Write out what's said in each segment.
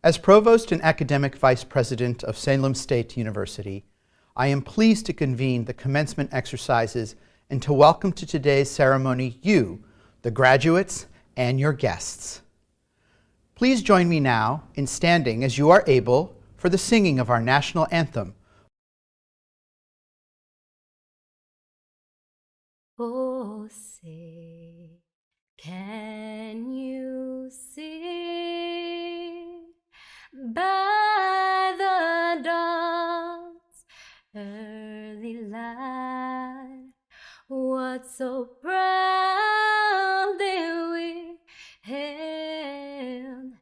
As Provost and Academic Vice President of Salem State University, I am pleased to convene the commencement exercises and to welcome to today's ceremony you, the graduates, and your guests. Please join me now in standing as you are able for the singing of our national anthem. Oh, say, can you see by the dawn's early light what so proudly we hailed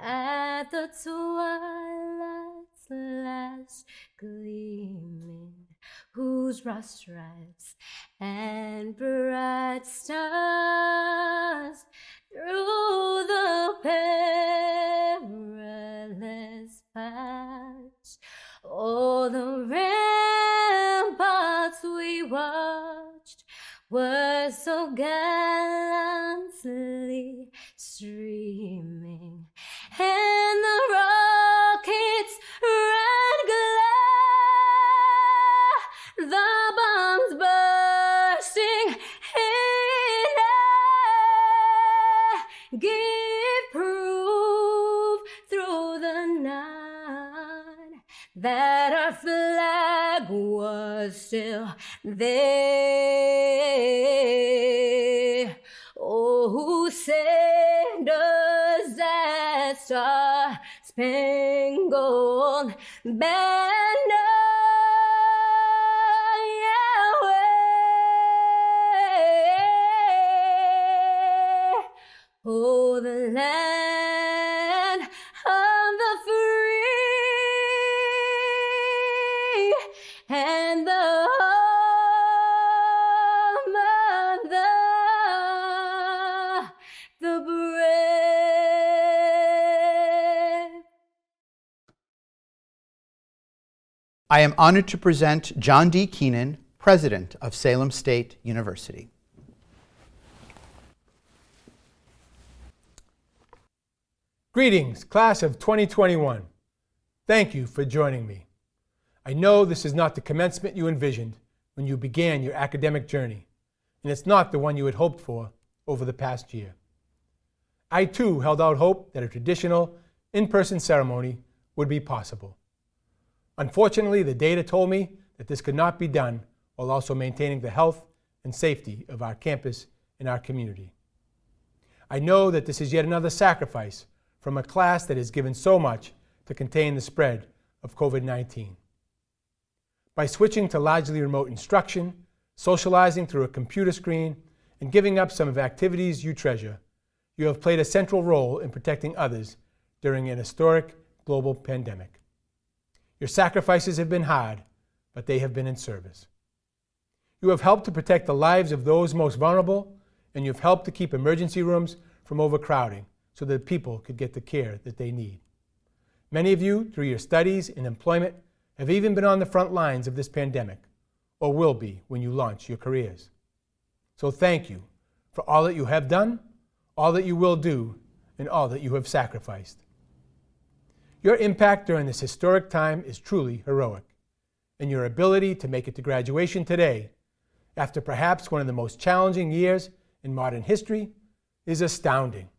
at the twilight's last gleaming, whose rough stripes and bright stars through the perilous paths, all the ramparts we watched were so gallantly streaming, and the rockets' red glare, the bombs bursting in air, give proof through the night that our flag was still there. Oh, who saved us that star-spangled banner? Oh, the land of the free and the home of the brave. I am honored to present John D. Keenan, President of Salem State University. Greetings, class of 2021. Thank you for joining me. I know this is not the commencement you envisioned when you began your academic journey, and it's not the one you had hoped for over the past year. I too held out hope that a traditional, in-person ceremony would be possible. Unfortunately, the data told me that this could not be done while also maintaining the health and safety of our campus and our community. I know that this is yet another sacrifice from a class that has given so much to contain the spread of COVID-19. By switching to largely remote instruction, socializing through a computer screen, and giving up some of the activities you treasure, you have played a central role in protecting others during an historic global pandemic. Your sacrifices have been hard, but they have been in service. You have helped to protect the lives of those most vulnerable, and you have helped to keep emergency rooms from overcrowding so that people could get the care that they need. Many of you, through your studies and employment, have even been on the front lines of this pandemic, or will be when you launch your careers. So thank you for all that you have done, all that you will do, and all that you have sacrificed. Your impact during this historic time is truly heroic, and your ability to make it to graduation today, after perhaps one of the most challenging years in modern history, is astounding.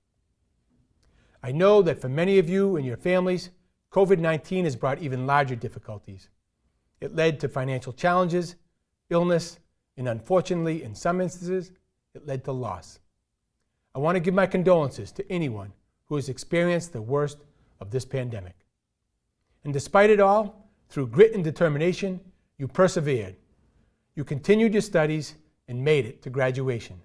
I know that for many of you and your families, COVID-19 has brought even larger difficulties. It led to financial challenges, illness, and unfortunately, in some instances, it led to loss. I want to give my condolences to anyone who has experienced the worst of this pandemic. And despite it all, through grit and determination, you persevered. You continued your studies and made it to graduation.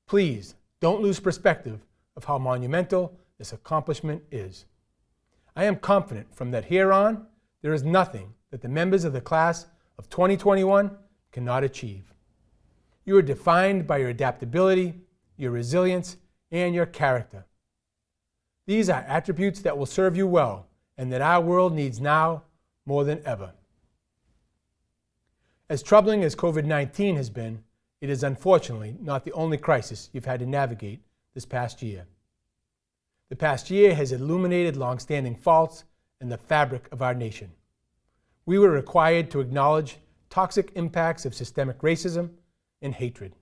Please don't lose perspective of how monumental this accomplishment is. I am confident from that here on, there is nothing that the members of the class of 2021 cannot achieve. You are defined by your adaptability, your resilience, and your character. These are attributes that will serve you well and that our world needs now more than ever. As troubling as COVID-19 has been, it is unfortunately not the only crisis you've had to navigate this past year. The past year has illuminated long-standing faults in the fabric of our nation. We were required to acknowledge toxic impacts of systemic racism and hatred.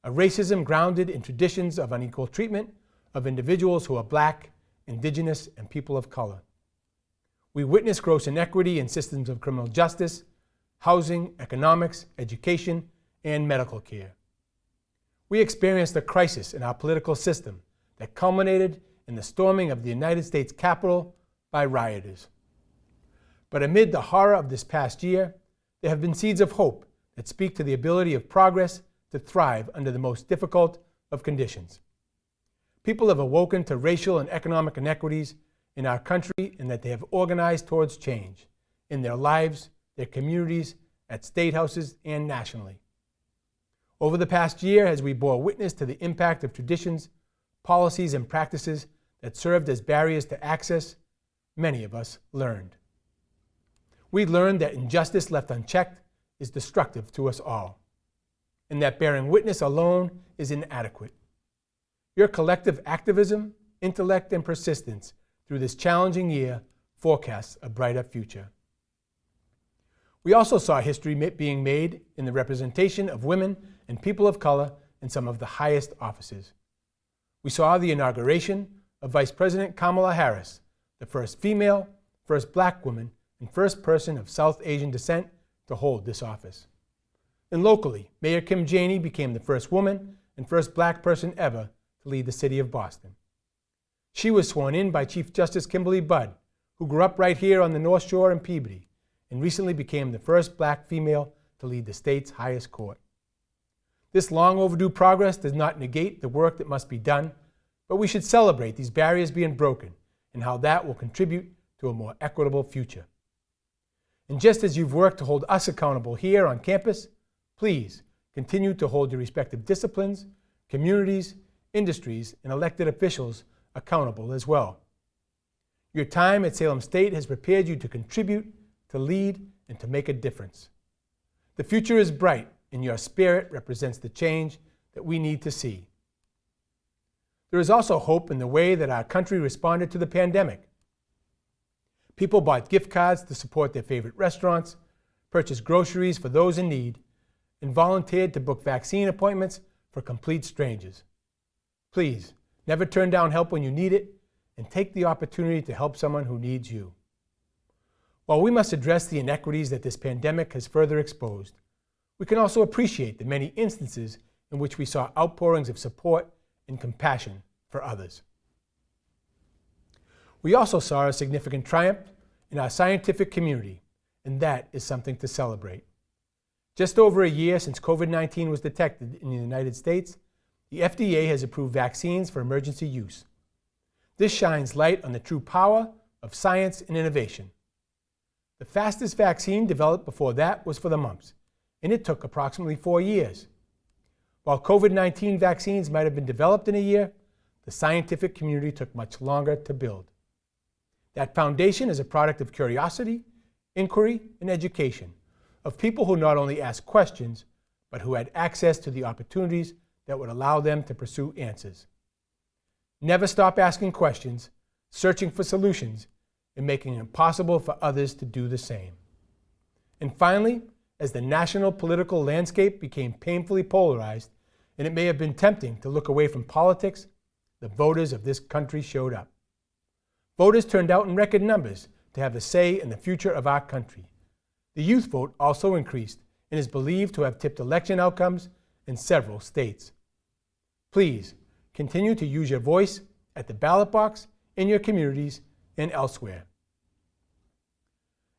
A racism grounded in traditions of unequal treatment of individuals who are Black, Indigenous, and people of color. We witness gross inequity in systems of criminal justice, housing, economics, education, and medical care. We experienced a crisis in our political system that culminated in the storming of the United States Capitol by rioters. But amid the horror of this past year, there have been seeds of hope that speak to the ability of progress to thrive under the most difficult of conditions. People have awoken to racial and economic inequities in our country and that they have organized towards change in their lives, their communities, at state houses, and nationally. Over the past year, as we bore witness to the impact of traditions, policies, and practices that served as barriers to access, many of us learned. We learned that injustice left unchecked is destructive to us all, and that bearing witness alone is inadequate. Your collective activism, intellect, and persistence through this challenging year forecasts a brighter future. We also saw history being made in the representation of women and people of color in some of the highest offices. We saw the inauguration of Vice President Kamala Harris, the first female, first Black woman, and first person of South Asian descent to hold this office. And locally, Mayor Kim Janey became the first woman and first Black person ever to lead the city of Boston. She was sworn in by Chief Justice Kimberly Budd, who grew up right here on the North Shore in Peabody, and recently became the first Black female to lead the state's highest court. This long overdue progress does not negate the work that must be done, but we should celebrate these barriers being broken and how that will contribute to a more equitable future. And just as you've worked to hold us accountable here on campus, please continue to hold your respective disciplines, communities, industries, and elected officials accountable as well. Your time at Salem State has prepared you to contribute, to lead, and to make a difference. The future is bright, and your spirit represents the change that we need to see. There is also hope in the way that our country responded to the pandemic. People bought gift cards to support their favorite restaurants, purchased groceries for those in need, and volunteered to book vaccine appointments for complete strangers. Please, never turn down help when you need it, and take the opportunity to help someone who needs you. While we must address the inequities that this pandemic has further exposed, we can also appreciate the many instances in which we saw outpourings of support and compassion for others. We also saw a significant triumph in our scientific community, and that is something to celebrate. Just over a year since COVID-19 was detected in the United States, the FDA has approved vaccines for emergency use. This shines light on the true power of science and innovation. The fastest vaccine developed before that was for the mumps, and it took approximately 4 years. While COVID-19 vaccines might have been developed in a year, the scientific community took much longer to build. That foundation is a product of curiosity, inquiry, and education, of people who not only asked questions, but who had access to the opportunities that would allow them to pursue answers. Never stop asking questions, searching for solutions, and making it impossible for others to do the same. And finally, as the national political landscape became painfully polarized, and it may have been tempting to look away from politics, the voters of this country showed up. Voters turned out in record numbers to have a say in the future of our country. The youth vote also increased and is believed to have tipped election outcomes in several states. Please continue to use your voice at the ballot box, in your communities, and elsewhere.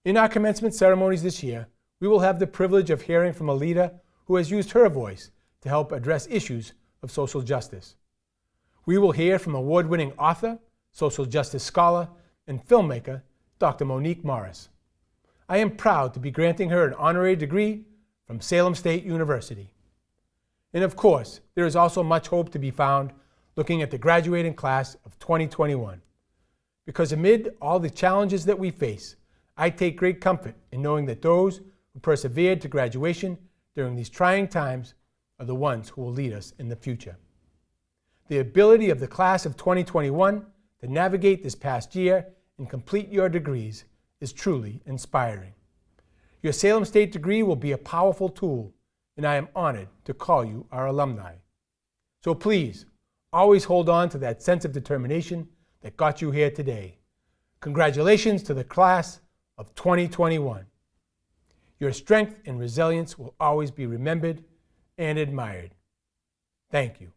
In our commencement ceremonies this year, we will have the privilege of hearing from a leader who has used her voice to help address issues of social justice. We will hear from award-winning author, social justice scholar, and filmmaker, Dr. Monique Morris. I am proud to be granting her an honorary degree from Salem State University. And of course, there is also much hope to be found looking at the graduating class of 2021. Because amid all the challenges that we face, I take great comfort in knowing that those who persevered to graduation during these trying times are the ones who will lead us in the future. The ability of the class of 2021 to navigate this past year and complete your degrees is truly inspiring. Your Salem State degree will be a powerful tool, and I am honored to call you our alumni. So please, always hold on to that sense of determination that got you here today. Congratulations to the class of 2021. Your strength and resilience will always be remembered and admired. Thank you.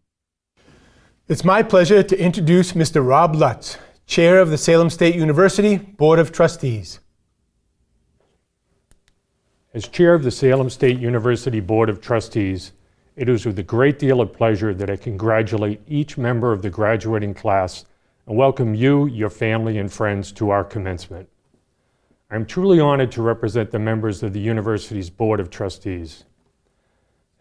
It's my pleasure to introduce Mr. Rob Lutz, Chair of the Salem State University Board of Trustees. As Chair of the Salem State University Board of Trustees, it is with a great deal of pleasure that I congratulate each member of the graduating class and welcome you, your family, and friends to our commencement. I'm truly honored to represent the members of the university's Board of Trustees.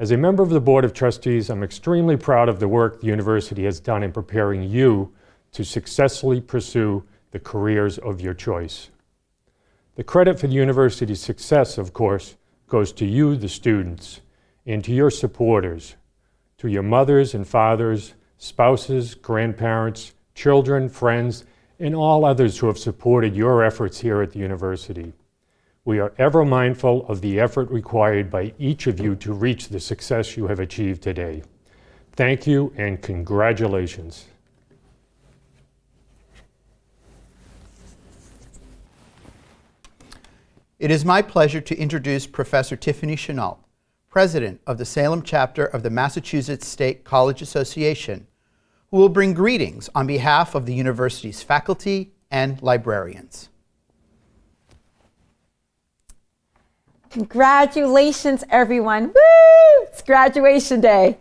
As a member of the Board of Trustees, I'm extremely proud of the work the university has done in preparing you to successfully pursue the careers of your choice. The credit for the university's success, of course, goes to you, the students, and to your supporters, to your mothers and fathers, spouses, grandparents, children, friends, and all others who have supported your efforts here at the university. We are ever mindful of the effort required by each of you to reach the success you have achieved today. Thank you and congratulations. It is my pleasure to introduce Professor Tiffany Chenault, President of the Salem Chapter of the Massachusetts State College Association, who will bring greetings on behalf of the university's faculty and librarians. Congratulations, everyone. Woo! It's graduation day.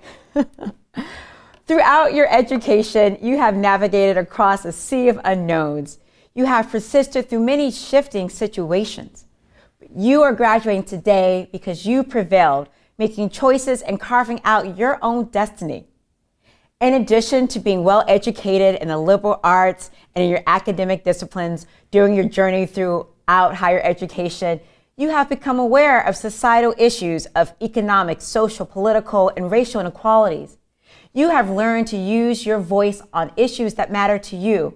Throughout your education, you have navigated across a sea of unknowns. You have persisted through many shifting situations. You are graduating today because you prevailed, making choices and carving out your own destiny. In addition to being well educated in the liberal arts and in your academic disciplines during your journey throughout higher education, you have become aware of societal issues of economic, social, political, and racial inequalities. You have learned to use your voice on issues that matter to you.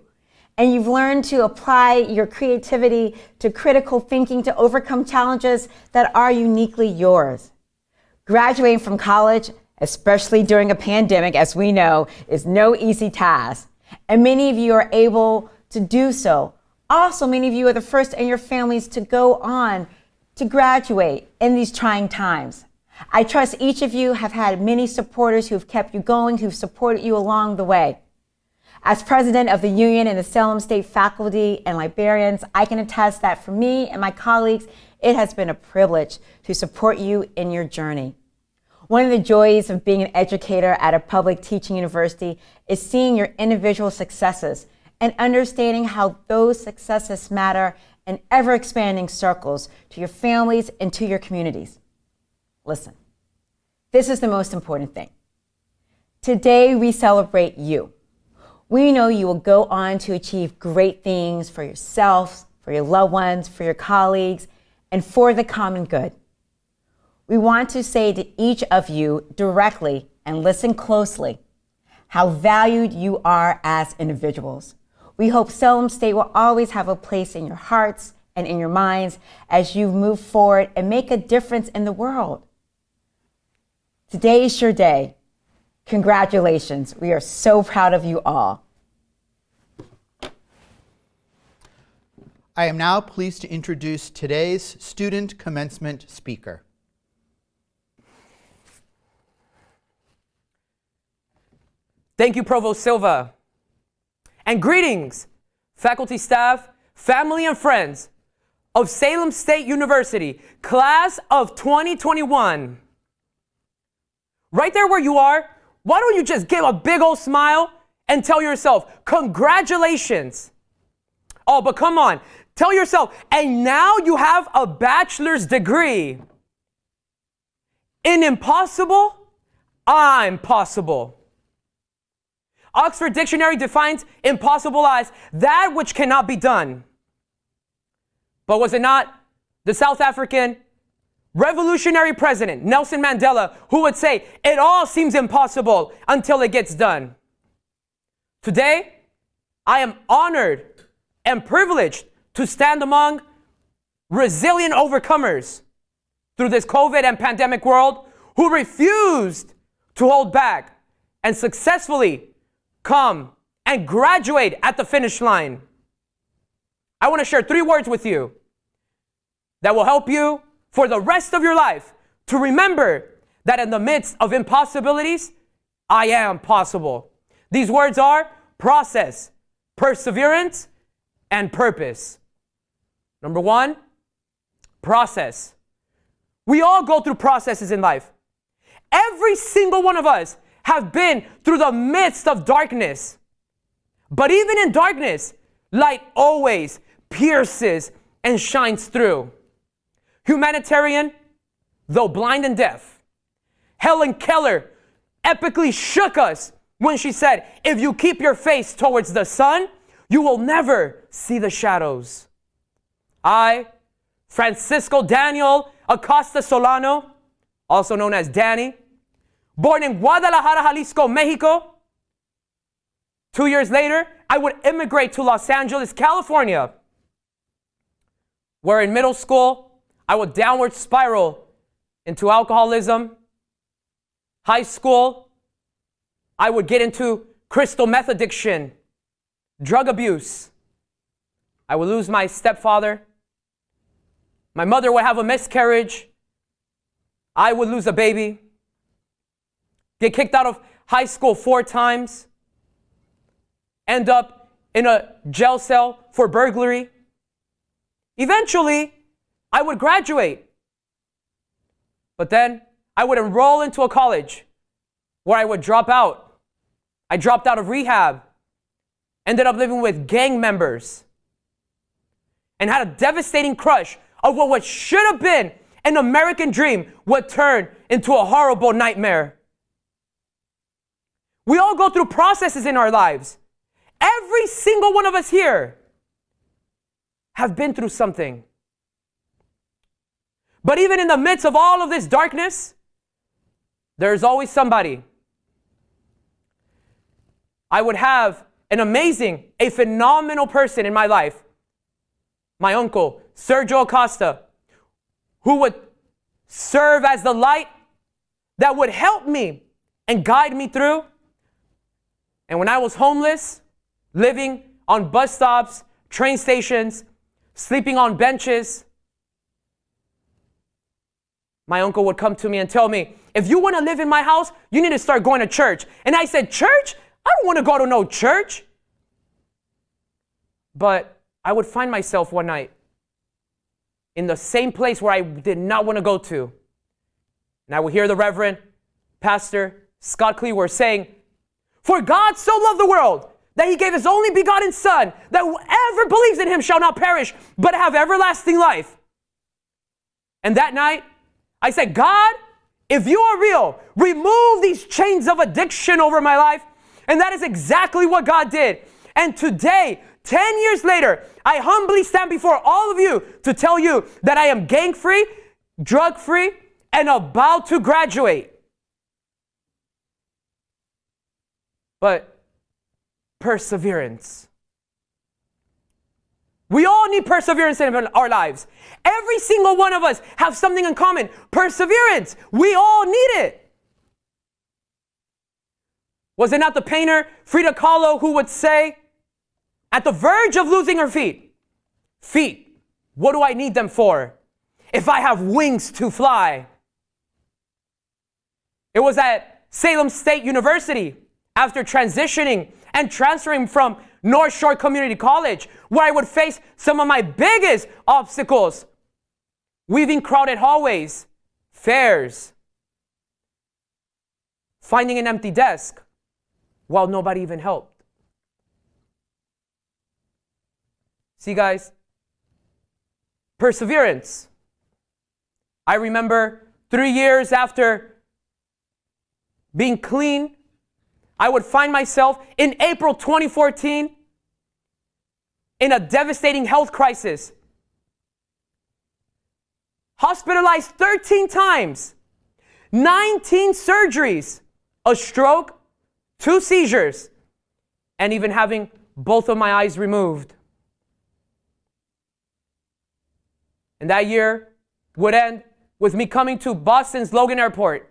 And you've learned to apply your creativity to critical thinking to overcome challenges that are uniquely yours. Graduating from college, especially during a pandemic, as we know, is no easy task. And many of you are able to do so. Also, many of you are the first in your families to go on to graduate in these trying times. I trust each of you have had many supporters who've kept you going, who've supported you along the way. As president of the union and the Salem State faculty and librarians, I can attest that for me and my colleagues, it has been a privilege to support you in your journey. One of the joys of being an educator at a public teaching university is seeing your individual successes and understanding how those successes matter in ever-expanding circles to your families and to your communities. Listen, this is the most important thing. Today, we celebrate you. We know you will go on to achieve great things for yourselves, for your loved ones, for your colleagues, and for the common good. We want to say to each of you directly and listen closely how valued you are as individuals. We hope Salem State will always have a place in your hearts and in your minds as you move forward and make a difference in the world. Today is your day. Congratulations. We are so proud of you all. I am now pleased to introduce today's student commencement speaker. Thank you, Provost Silva. And greetings, faculty, staff, family, and friends of Salem State University, class of 2021. Right there where you are, why don't you just give a big old smile and tell yourself, congratulations. Oh, but come on, tell yourself, and now you have a bachelor's degree. In impossible, I'm possible. Oxford Dictionary defines impossible as that which cannot be done. But was it not the South African revolutionary president, Nelson Mandela, who would say, it all seems impossible until it gets done? Today, I am honored and privileged to stand among resilient overcomers through this COVID and pandemic world who refused to hold back and successfully come and graduate at the finish line. I want to share 3 words with you that will help you for the rest of your life to remember that in the midst of impossibilities, I am possible. These words are process, perseverance, and purpose. Number 1, process. We all go through processes in life. Every single one of us have been through the midst of darkness. But even in darkness, light always pierces and shines through. Humanitarian, though blind and deaf, Helen Keller epically shook us when she said, if you keep your face towards the sun, you will never see the shadows. I, Francisco Daniel Acosta Solano, also known as Danny, born in Guadalajara, Jalisco, Mexico. 2 years later, I would immigrate to Los Angeles, California, where in middle school, I would downward spiral into alcoholism. High school, I would get into crystal meth addiction, drug abuse. I would lose my stepfather. My mother would have a miscarriage. I would lose a baby. Get kicked out of high school 4 times. End up in a jail cell for burglary. Eventually, I would graduate. But then I would enroll into a college where I would drop out. I dropped out of rehab. Ended up living with gang members. And had a devastating crush of what should have been an American dream would turn into a horrible nightmare. We all go through processes in our lives. Every single one of us here have been through something. But even in the midst of all of this darkness, there's always somebody. I would have a phenomenal person in my life, my uncle, Sergio Acosta, who would serve as the light that would help me and guide me through. And when I was homeless, living on bus stops, train stations, sleeping on benches, my uncle would come to me and tell me, if you want to live in my house, you need to start going to church. And I said, church? I don't want to go to no church. But I would find myself one night in the same place where I did not want to go to. And I would hear the Reverend Pastor Scott Cleaver saying, for God so loved the world that he gave his only begotten Son, that whoever believes in him shall not perish, but have everlasting life. And that night, I said, God, if you are real, remove these chains of addiction over my life. And that is exactly what God did. And today, 10 years later, I humbly stand before all of you to tell you that I am gang-free, drug-free, and about to graduate. But perseverance. We all need perseverance in our lives. Every single one of us have something in common. Perseverance. We all need it. Was it not the painter Frida Kahlo who would say, at the verge of losing her feet, what do I need them for if I have wings to fly? It was at Salem State University, after transitioning and transferring from North Shore Community College, where I would face some of my biggest obstacles, weaving crowded hallways, fairs, finding an empty desk while nobody even helped. See, guys, perseverance. I remember 3 years after being clean, I would find myself in April 2014 in a devastating health crisis. Hospitalized 13 times, 19 surgeries, a stroke, 2 seizures, and even having both of my eyes removed. And that year would end with me coming to Boston's Logan Airport,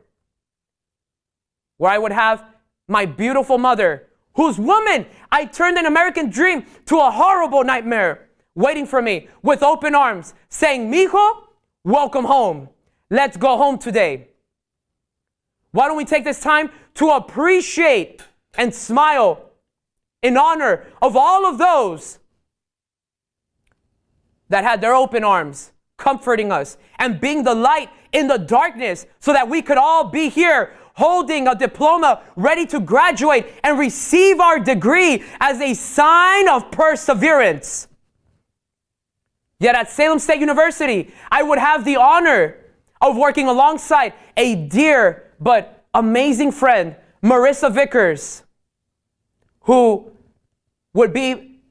where I would have my beautiful mother, whose woman I turned an American dream to a horrible nightmare, waiting for me with open arms, saying, "Mijo, welcome home. Let's go home today." Why don't we take this time to appreciate and smile in honor of all of those that had their open arms, comforting us and being the light in the darkness so that we could all be here holding a diploma, ready to graduate and receive our degree as a sign of perseverance. Yet at Salem State University, I would have the honor of working alongside a dear but amazing friend, Marissa Vickers, who would be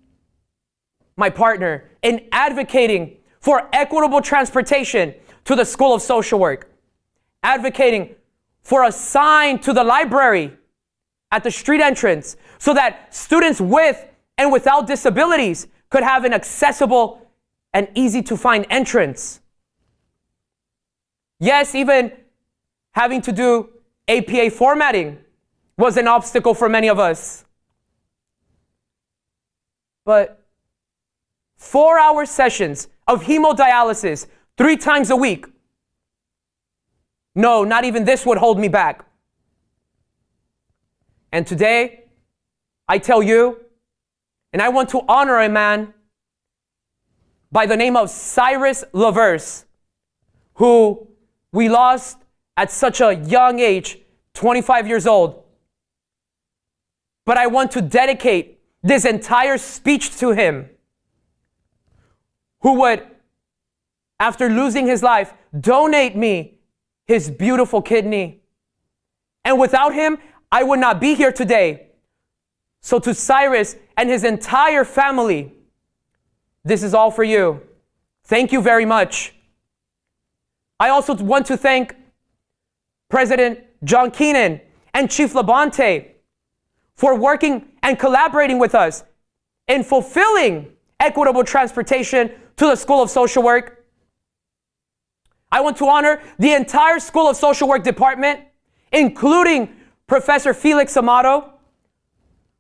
my partner in advocating for equitable transportation to the School of Social Work, advocating for a sign to the library at the street entrance so that students with and without disabilities could have an accessible and easy to find entrance. Yes, even having to do APA formatting was an obstacle for many of us. But 4-hour sessions of hemodialysis 3 times a week, no, not even this would hold me back. And today, I tell you, and I want to honor a man by the name of Cyrus LaVerse, who we lost at such a young age, 25 years old. But I want to dedicate this entire speech to him, who would, after losing his life, donate me his beautiful kidney. And without him, I would not be here today. So to Cyrus and his entire family, this is all for you. Thank you very much. I also want to thank President John Keenan and Chief Labonte for working and collaborating with us in fulfilling equitable transportation to the School of Social Work. I want to honor the entire School of Social Work department, including Professor Felix Amato,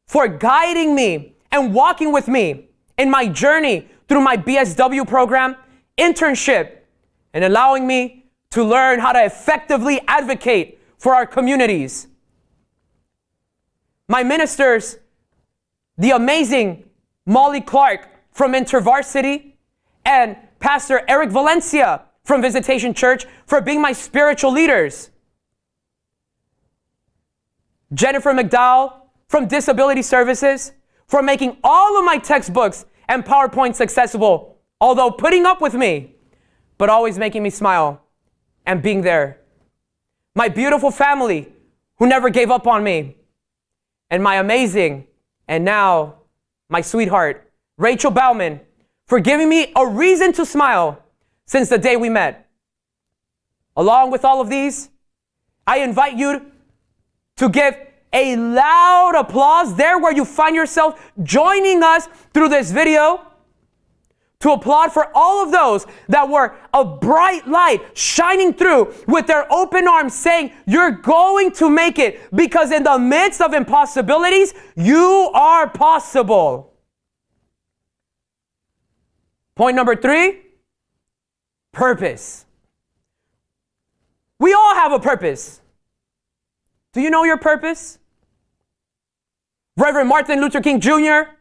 for guiding me and walking with me in my journey through my BSW program, internship, and allowing me to learn how to effectively advocate for our communities. My ministers, the amazing Molly Clark from InterVarsity, and Pastor Eric Valencia from Visitation Church for being my spiritual leaders. Jennifer McDowell from Disability Services for making all of my textbooks and PowerPoints accessible, although putting up with me, but always making me smile and being there. My beautiful family who never gave up on me. And my amazing, and now my sweetheart, Rachel Bauman, for giving me a reason to smile since the day we met. Along with all of these, I invite you to give a loud applause there where you find yourself joining us through this video, to applaud for all of those that were a bright light shining through with their open arms saying, "You're going to make it, because in the midst of impossibilities, you are possible." Point number 3, purpose. We all have a purpose. Do you know your purpose? Reverend Martin Luther King Jr.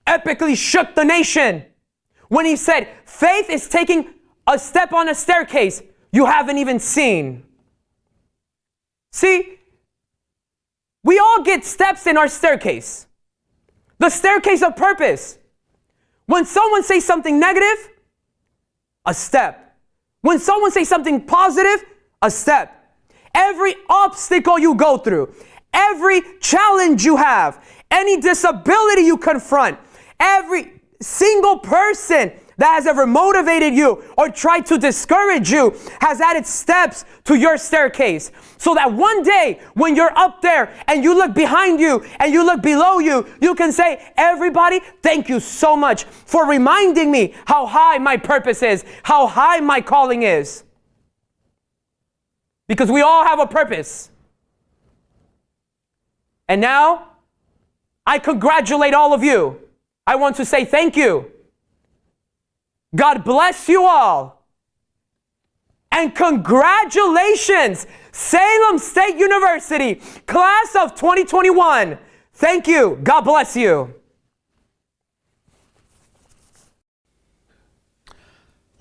epically shook the nation when he said, "Faith is taking a step on a staircase you haven't even seen." See, we all get steps in our staircase. The staircase of purpose. When someone says something negative, a step. When someone says something positive, a step. Every obstacle you go through, every challenge you have, any disability you confront, every single person that has ever motivated you or tried to discourage you has added steps to your staircase. So that one day when you're up there and you look behind you and you look below you, you can say, everybody, thank you so much for reminding me how high my purpose is, how high my calling is. Because we all have a purpose. And now, I congratulate all of you. I want to say thank you. God bless you all. And congratulations, Salem State University, class of 2021. Thank you. God bless you.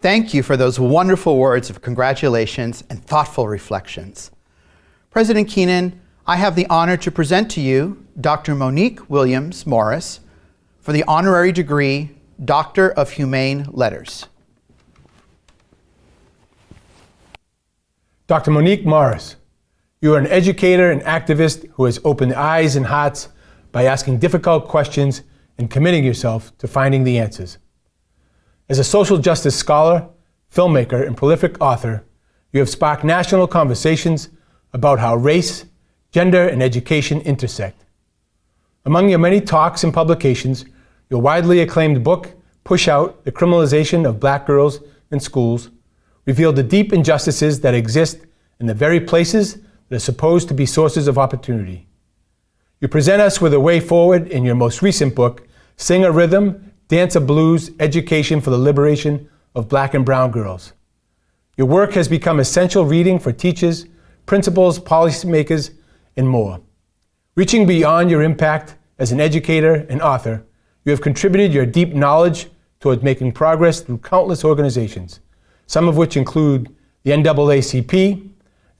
Thank you for those wonderful words of congratulations and thoughtful reflections. President Keenan, I have the honor to present to you Dr. Monique Williams Morris for the honorary degree Doctor of Humane Letters. Dr. Monique Morris, you are an educator and activist who has opened eyes and hearts by asking difficult questions and committing yourself to finding the answers. As a social justice scholar, filmmaker, and prolific author, you have sparked national conversations about how race, gender, and education intersect. Among your many talks and publications, your widely acclaimed book, Push Out: The Criminalization of Black Girls in Schools, revealed the deep injustices that exist in the very places that are supposed to be sources of opportunity. You present us with a way forward in your most recent book, Sing a Rhythm, Dance a Blues, Education for the Liberation of Black and Brown Girls. Your work has become essential reading for teachers, principals, policymakers, and more. Reaching beyond your impact as an educator and author, you have contributed your deep knowledge towards making progress through countless organizations, some of which include the NAACP,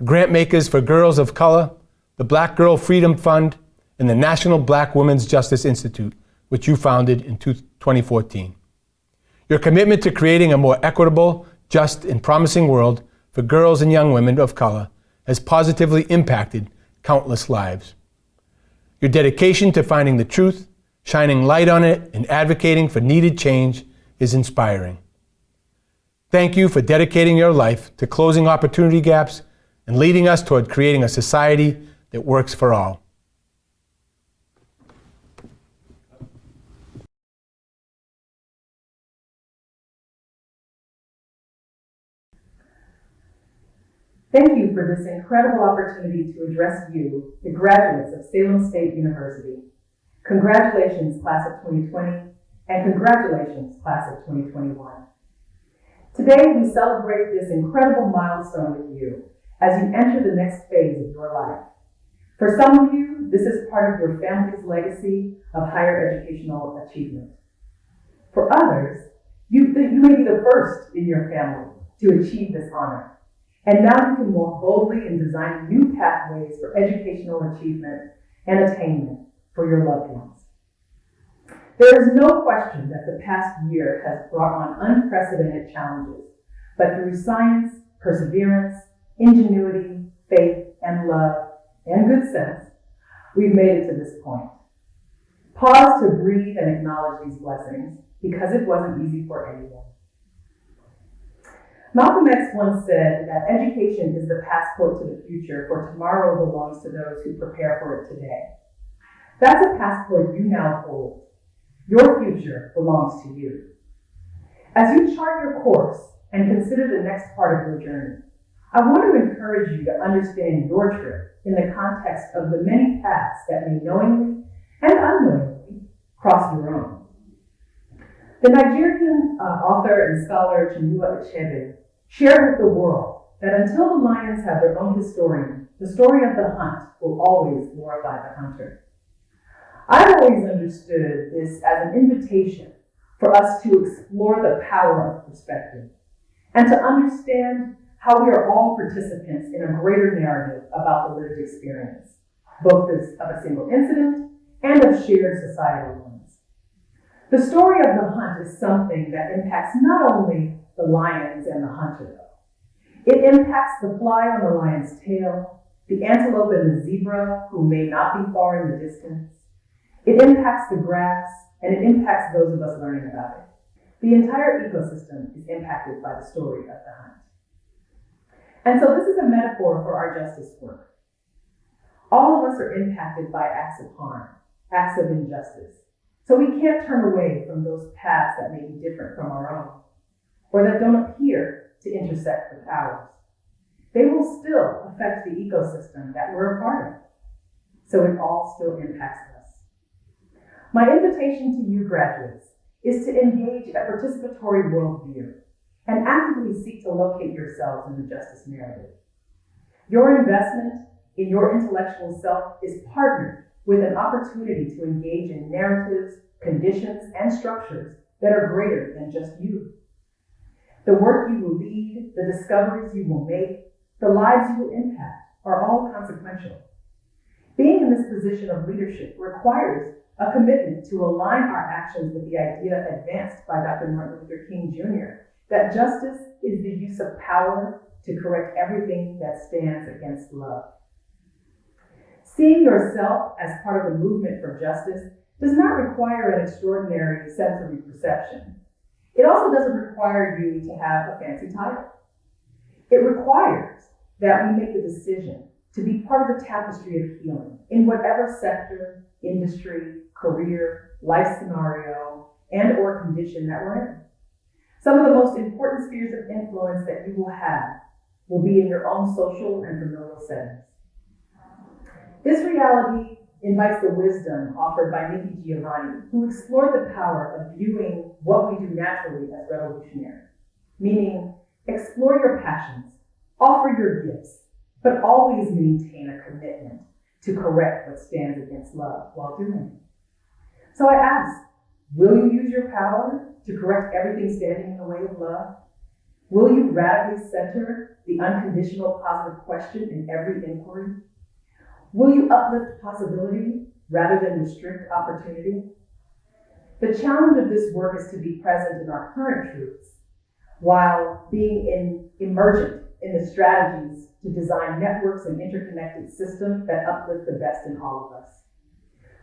Grant Makers for Girls of Color, the Black Girl Freedom Fund, and the National Black Women's Justice Institute, which you founded in 2014. Your commitment to creating a more equitable, just, and promising world for girls and young women of color has positively impacted countless lives. Your dedication to finding the truth, shining light on it, and advocating for needed change is inspiring. Thank you for dedicating your life to closing opportunity gaps and leading us toward creating a society that works for all. Thank you for this incredible opportunity to address you, the graduates of Salem State University. Congratulations, class of 2020, and congratulations, class of 2021. Today, we celebrate this incredible milestone with you as you enter the next phase of your life. For some of you, this is part of your family's legacy of higher educational achievement. For others, you may be the first in your family to achieve this honor. And now you can walk boldly in designing new pathways for educational achievement and attainment for your loved ones. There is no question that the past year has brought on unprecedented challenges, but through science, perseverance, ingenuity, faith, and love, and good sense, we've made it to this point. Pause to breathe and acknowledge these blessings, because it wasn't easy for anyone. Malcolm X once said that education is the passport to the future, for tomorrow belongs to those who prepare for it today. That's a passport you now hold. Your future belongs to you. As you chart your course and consider the next part of your journey, I want to encourage you to understand your trip in the context of the many paths that may knowingly and unknowingly cross your own. The Nigerian author and scholar Chinua Achebe shared with the world that until the lions have their own historian, the story of the hunt will always glorify the hunter. I've always understood this as an invitation for us to explore the power of perspective and to understand how we are all participants in a greater narrative about the lived experience, both of a single incident and of shared societal ones. The story of the hunt is something that impacts not only the lions and the hunter, though. It impacts the fly on the lion's tail, the antelope and the zebra who may not be far in the distance. It impacts the grass, and it impacts those of us learning about it. The entire ecosystem is impacted by the story of the hunt. And so this is a metaphor for our justice work. All of us are impacted by acts of harm, acts of injustice. So we can't turn away from those paths that may be different from our own, or that don't appear to intersect with ours. They will still affect the ecosystem that we're a part of. So it all still impacts us. My invitation to you graduates is to engage a participatory worldview and actively seek to locate yourselves in the justice narrative. Your investment in your intellectual self is partnered with an opportunity to engage in narratives, conditions, and structures that are greater than just you. The work you will lead, the discoveries you will make, the lives you will impact are all consequential. Being in this position of leadership requires a commitment to align our actions with the idea advanced by Dr. Martin Luther King Jr., that justice is the use of power to correct everything that stands against love. Seeing yourself as part of the movement for justice does not require an extraordinary sensory perception. It also doesn't require you to have a fancy title. It requires that we make the decision to be part of the tapestry of healing in whatever sector, industry, career, life scenario, and or condition that we're in. Some of the most important spheres of influence that you will have will be in your own social and familial settings. This reality invites the wisdom offered by Nikki Giovanni, who explored the power of viewing what we do naturally as revolutionary, meaning explore your passions, offer your gifts, but always maintain a commitment to correct what stands against love while doing it. So I ask, will you use your power to correct everything standing in the way of love? Will you radically center the unconditional positive question in every inquiry? Will you uplift possibility rather than restrict opportunity? The challenge of this work is to be present in our current truths while being emergent in the strategies to design networks and interconnected systems that uplift the best in all of us.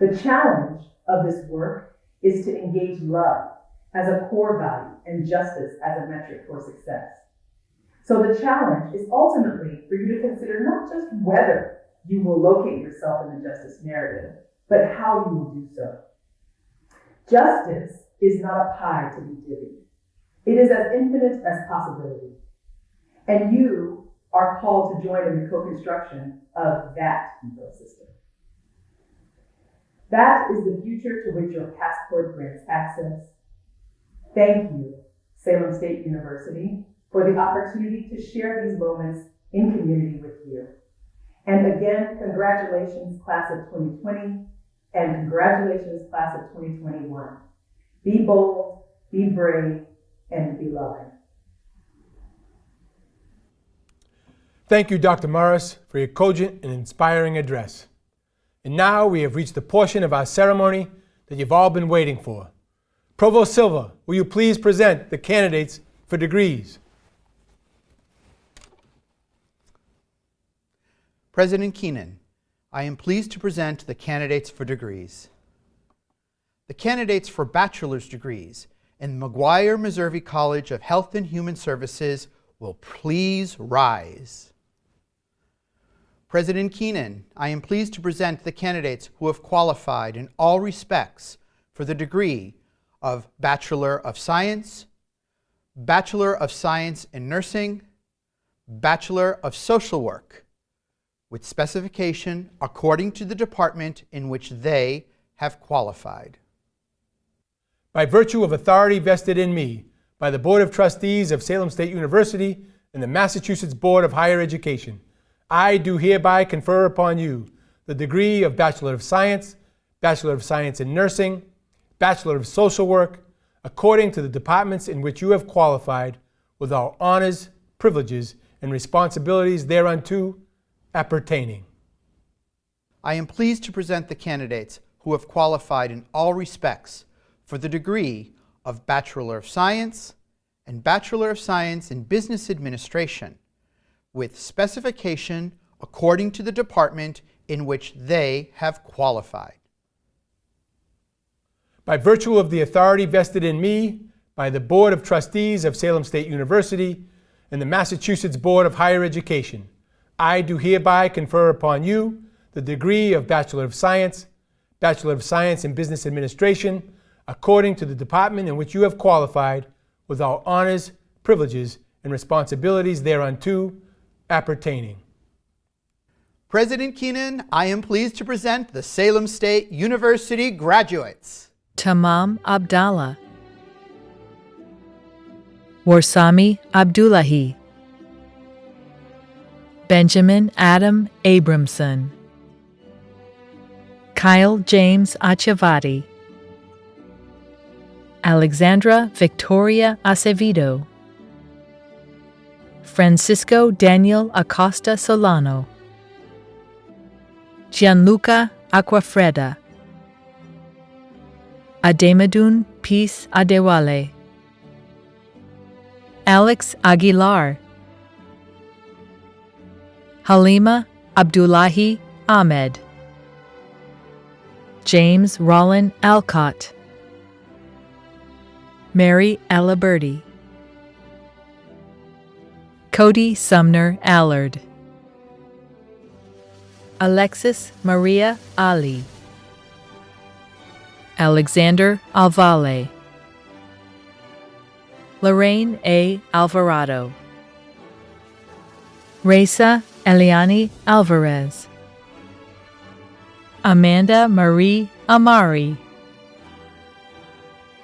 The challenge of this work is to engage love as a core value and justice as a metric for success. So the challenge is ultimately for you to consider not just whether you will locate yourself in the justice narrative, but how you will do so. Justice is not a pie to be divvied. It is as infinite as possibility. And you are called to join in the co-construction of that ecosystem. That is the future to which your passport grants access. Thank you, Salem State University, for the opportunity to share these moments in community with you. And again, congratulations, class of 2020, and congratulations, class of 2021. Be bold, be brave, and be loving. Thank you, Dr. Morris, for your cogent and inspiring address. And now we have reached the portion of our ceremony that you've all been waiting for. Provost Silva, will you please present the candidates for degrees? President Keenan, I am pleased to present the candidates for degrees. The candidates for bachelor's degrees in Maguire, Meservey College of Health and Human Services will please rise. President Keenan, I am pleased to present the candidates who have qualified in all respects for the degree of Bachelor of Science, Bachelor of Science in Nursing, Bachelor of Social Work, with specification according to the department in which they have qualified. By virtue of authority vested in me by the Board of Trustees of Salem State University and the Massachusetts Board of Higher Education, I do hereby confer upon you the degree of Bachelor of Science, Bachelor of Science in Nursing, Bachelor of Social Work, according to the departments in which you have qualified, with all honors, privileges, and responsibilities thereunto appertaining. I am pleased to present the candidates who have qualified in all respects for the degree of Bachelor of Science and Bachelor of Science in Business Administration, with specification according to the department in which they have qualified. By virtue of the authority vested in me by the Board of Trustees of Salem State University and the Massachusetts Board of Higher Education, I do hereby confer upon you the degree of Bachelor of Science in Business Administration, according to the department in which you have qualified, with all honors, privileges, and responsibilities thereunto appertaining. President Keenan, I am pleased to present the Salem State University graduates. Tamam Abdallah, Warsami Abdullahi, Benjamin Adam Abramson, Kyle James Achavati, Alexandra Victoria Acevedo, Francisco Daniel Acosta Solano, Gianluca Acquafredda, Ademadun Peace Adewale, Alex Aguilar, Halima Abdullahi Ahmed, James Rollin Alcott, Mary Aliberti, Cody Sumner Allard, Alexis Maria Ali, Alexander Alvale, Lorraine A. Alvarado, Reza Eliani Alvarez, Amanda Marie Amari,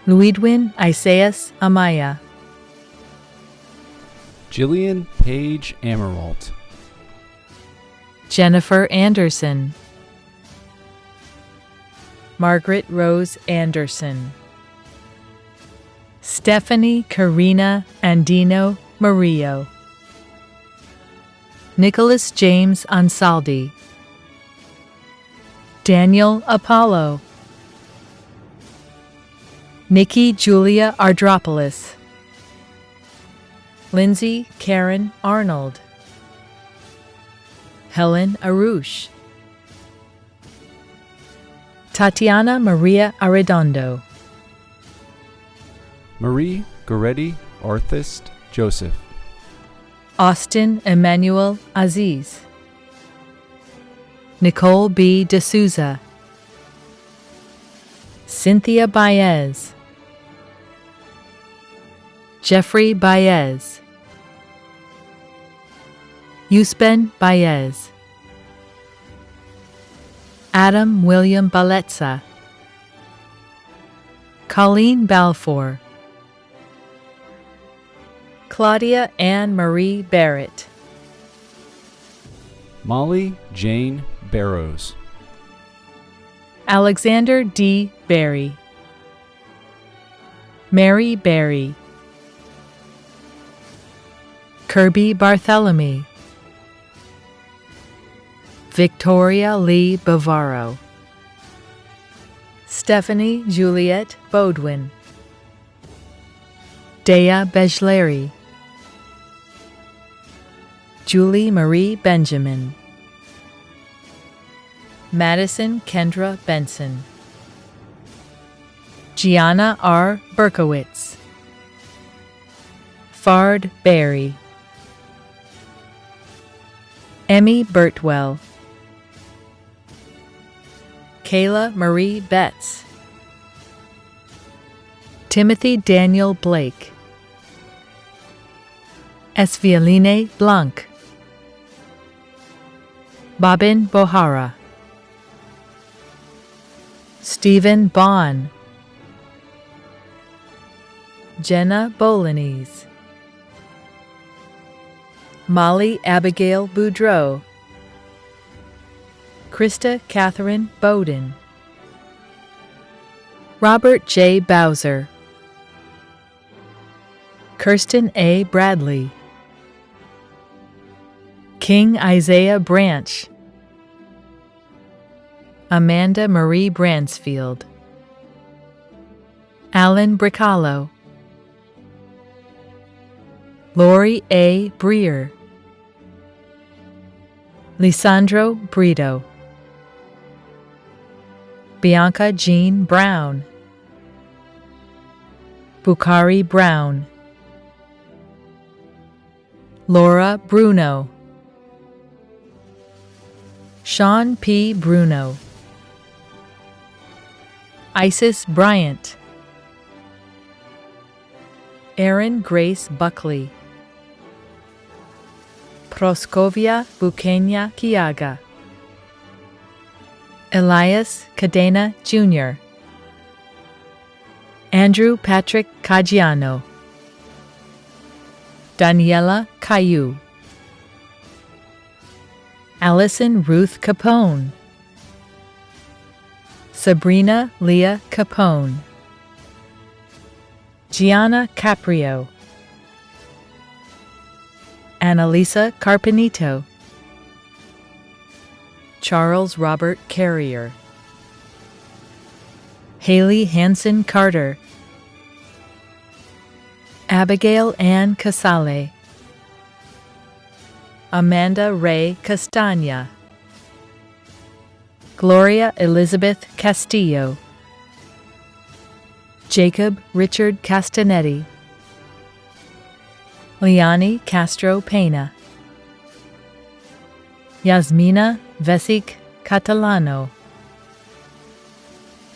Luidwin Isaias Amaya, Jillian Page Amaralt, Jennifer Anderson, Margaret Rose Anderson, Stephanie Karina Andino Murillo, Nicholas James Ansaldi, Daniel Apollo, Nikki Julia Ardropoulos, Lindsay Karen Arnold, Helen Arush, Tatiana Maria Arredondo, Marie Goretti Arthist Joseph, Austin Emmanuel Aziz, Nicole B. D'Souza, Cynthia Baez, Jeffrey Baez, Yusben Baez, Adam William Baletza, Colleen Balfour, Claudia Ann Marie Barrett, Molly Jane Barrows, Alexander D. Berry, Mary Berry, Kirby Bartholomew, Victoria Lee Bavaro, Stephanie Juliette Bodwin, Dea Bejleri, Julie Marie Benjamin, Madison Kendra Benson, Gianna R. Berkowitz, Fard Berry, Emmy Birtwell, Kayla Marie Betts, Timothy Daniel Blake, Esvialine Blanc, Babin Bohara, Stephen Bond, Jenna Bolognese, Molly Abigail Boudreau, Krista Catherine Bowden, Robert J. Bowser, Kirsten A. Bradley, King Isaiah Branch, Amanda Marie Bransfield, Alan Bricalo, Lori A. Breer, Lisandro Brito, Bianca Jean Brown, Bukhari Brown, Laura Bruno, Sean P. Bruno, Isis Bryant, Erin Grace Buckley, Proskovia Bukenya Kiaga, Elias Cadena Jr., Andrew Patrick Caggiano, Daniela Caillou, Allison Ruth Capone, Sabrina Leah Capone, Gianna Caprio, Annalisa Carpenito, Charles Robert Carrier, Haley Hanson Carter, Abigail Ann Casale, Amanda Ray Castagna, Gloria Elizabeth Castillo, Jacob Richard Castanetti, Liani Castro Pena, Yasmina Vesic Catalano,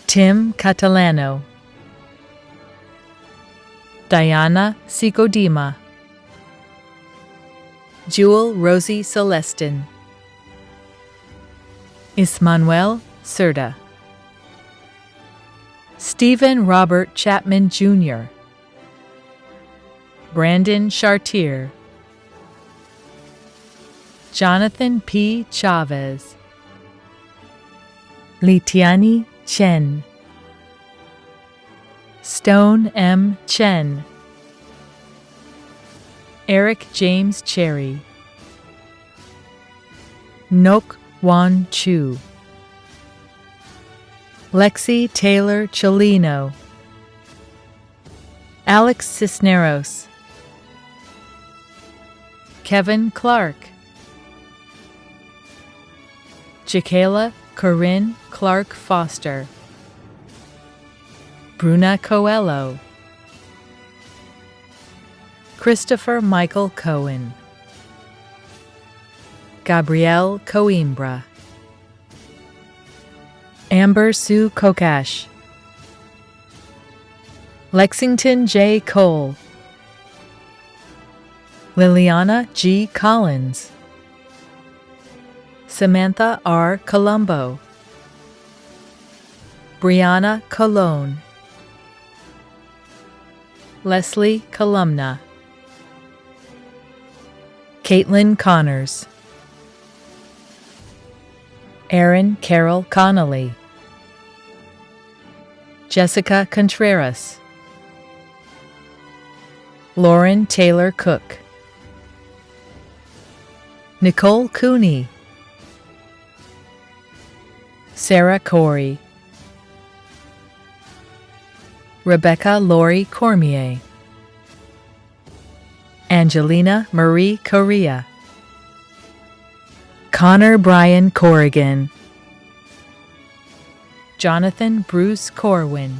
Tim Catalano, Diana Sicodima, Jewel Rosie Celestin, Ismanuel Serda, Stephen Robert Chapman Jr., Brandon Chartier, Jonathan P. Chavez, Litiani Chen, Stone M. Chen, Eric James Cherry, Nok Wan Chu, Lexi Taylor Cholino, Alex Cisneros, Kevin Clark, Jakayla Corinne Clark Foster, Bruna Coelho, Christopher Michael Cohen, Gabrielle Coimbra, Amber Sue Kokash, Lexington J. Cole, Liliana G. Collins, Samantha R. Colombo, Brianna Colon, Leslie Columna, Caitlin Connors, Erin Carol Connolly, Jessica Contreras, Lauren Taylor Cook, Nicole Cooney, Sarah Corey, Rebecca Lori Cormier, Angelina Marie Correa, Connor Brian Corrigan, Jonathan Bruce Corwin,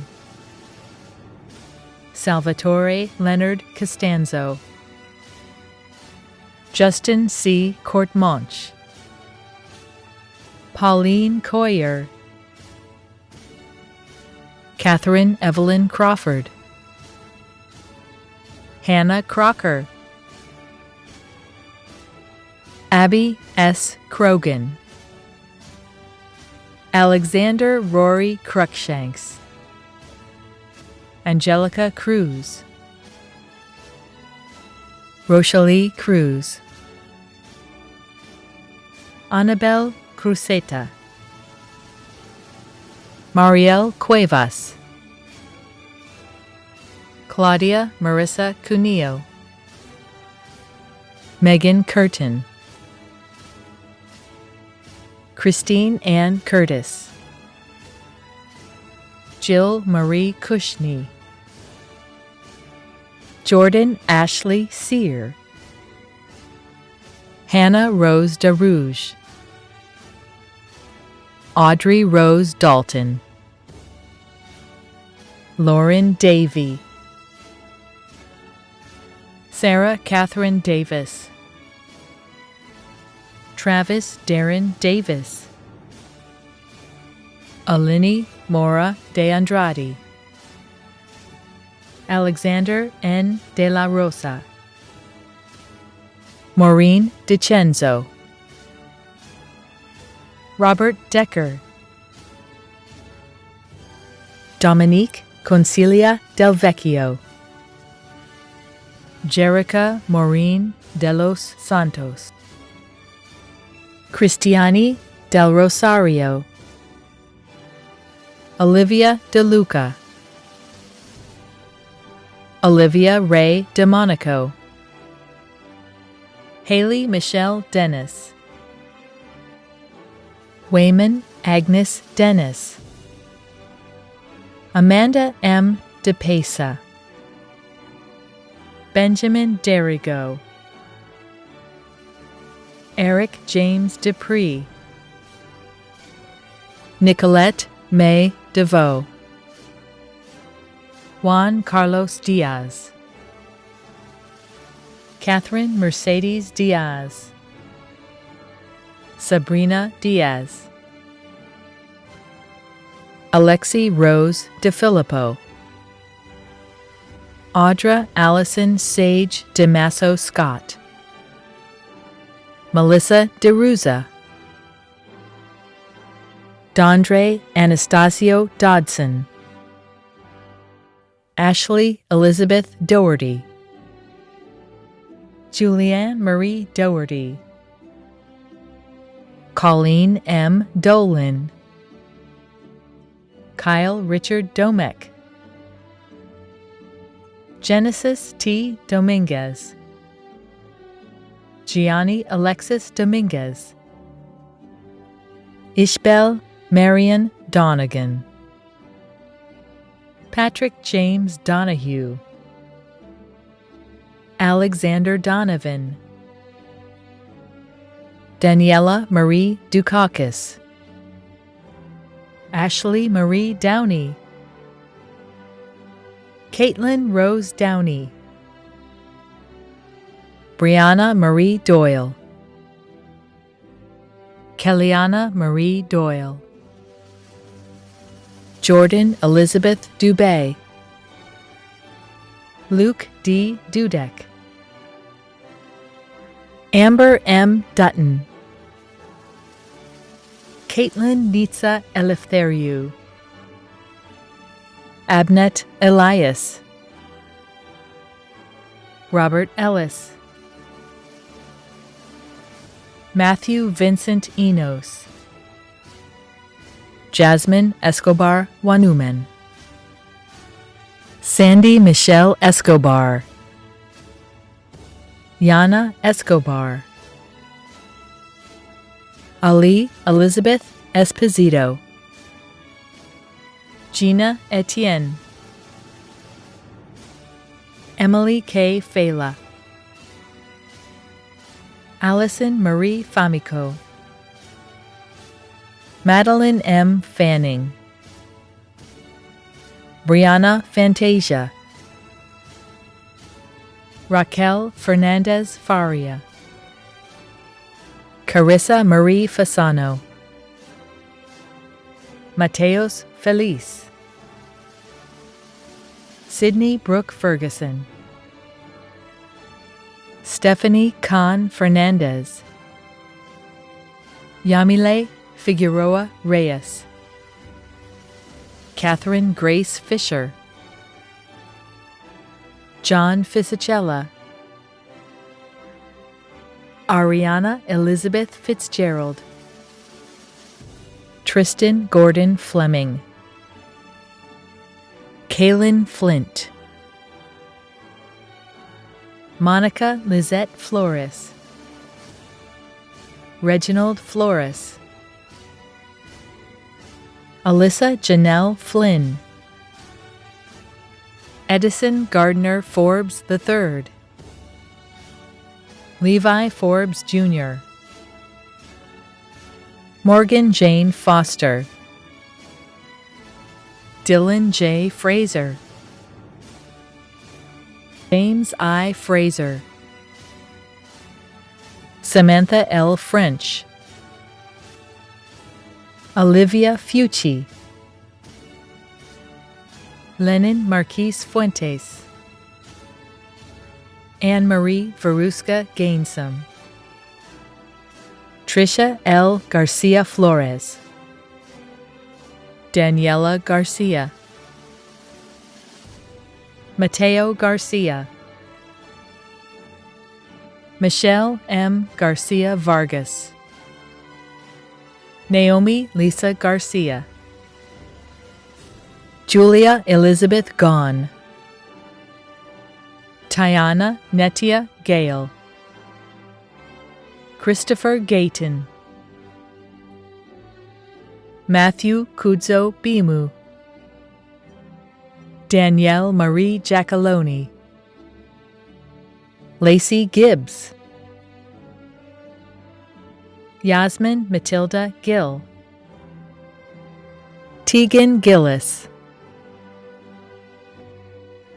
Salvatore Leonard Costanzo, Justin C. Courtmonch, Pauline Coyer, Catherine Evelyn Crawford, Hannah Crocker, Abby S. Krogan, Alexander Rory Cruikshanks, Angelica Cruz, Rochalie Cruz, Annabelle Cruzeta, Mariel Cuevas, Claudia Marissa Cunillo, Megan Curtin, Christine Ann Curtis, Jill Marie Cushney, Jordan Ashley Sear, Hannah Rose DeRouge, Audrey Rose Dalton, Lauren Davey, Sarah Catherine Davis, Travis Darren Davis, Alini Mora de Andrade, Alexander N. de la Rosa, Maureen DiCenzo, Robert Decker, Dominique Concilia Del Vecchio, Jerica Maureen de los Santos, Cristiani del Rosario, Olivia De Luca, Olivia Ray DeMonico, Haley Michelle Dennis, Wayman Agnes Dennis, Amanda M. DePesa, Benjamin Derrigo, Eric James Dupree, Nicolette May DeVoe, Juan Carlos Diaz, Catherine Mercedes Diaz, Sabrina Diaz, Alexi Rose DeFilippo, Audra Allison Sage DeMasso Scott, Melissa DeRuza, Dondre Anastasio Dodson, Ashley Elizabeth Doherty, Julianne Marie Doherty, Colleen M. Dolan, Kyle Richard Domek, Genesis T. Dominguez, Gianni Alexis Dominguez, Ishbel Marion Donegan, Patrick James Donahue, Alexander Donovan, Daniela Marie Dukakis, Ashley Marie Downey, Caitlin Rose Downey, Brianna Marie Doyle, Kellyanna Marie Doyle, Jordan Elizabeth Dubé, Luke D. Dudek, Amber M. Dutton, Caitlin Nitsa Eleftheriou, Abnet Elias, Robert Ellis, Matthew Vincent Enos, Jasmine Escobar Wanumen, Sandy Michelle Escobar, Yana Escobar, Ali Elizabeth Esposito, Gina Etienne, Emily K. Fela, Allison Marie Famico, Madeline M. Fanning, Brianna Fantasia, Raquel Fernandez Faria, Carissa Marie Fasano, Mateos Feliz, Sydney Brooke Ferguson, Stephanie Khan Fernandez, Yamile Figueroa Reyes, Catherine Grace Fisher, John Fisicella, Ariana Elizabeth Fitzgerald, Tristan Gordon Fleming, Kaylin Flint, Monica Lizette Flores, Reginald Flores, Alyssa Janelle Flynn, Edison Gardner Forbes III, Levi Forbes Jr., Morgan Jane Foster, Dylan J. Fraser, James I. Fraser, Samantha L. French, Olivia Fucci, Lenin Marquise Fuentes, Anne-Marie Veruska Gainsome, Trisha L. Garcia Flores, Daniela Garcia, Mateo Garcia, Michelle M. Garcia Vargas, Naomi Lisa Garcia, Julia Elizabeth Gahn, Tiana Netia Gale, Christopher Gayton, Matthew Kudzo Bimu, Danielle Marie Giacalone, Lacey Gibbs, Yasmin Matilda Gill, Tegan Gillis,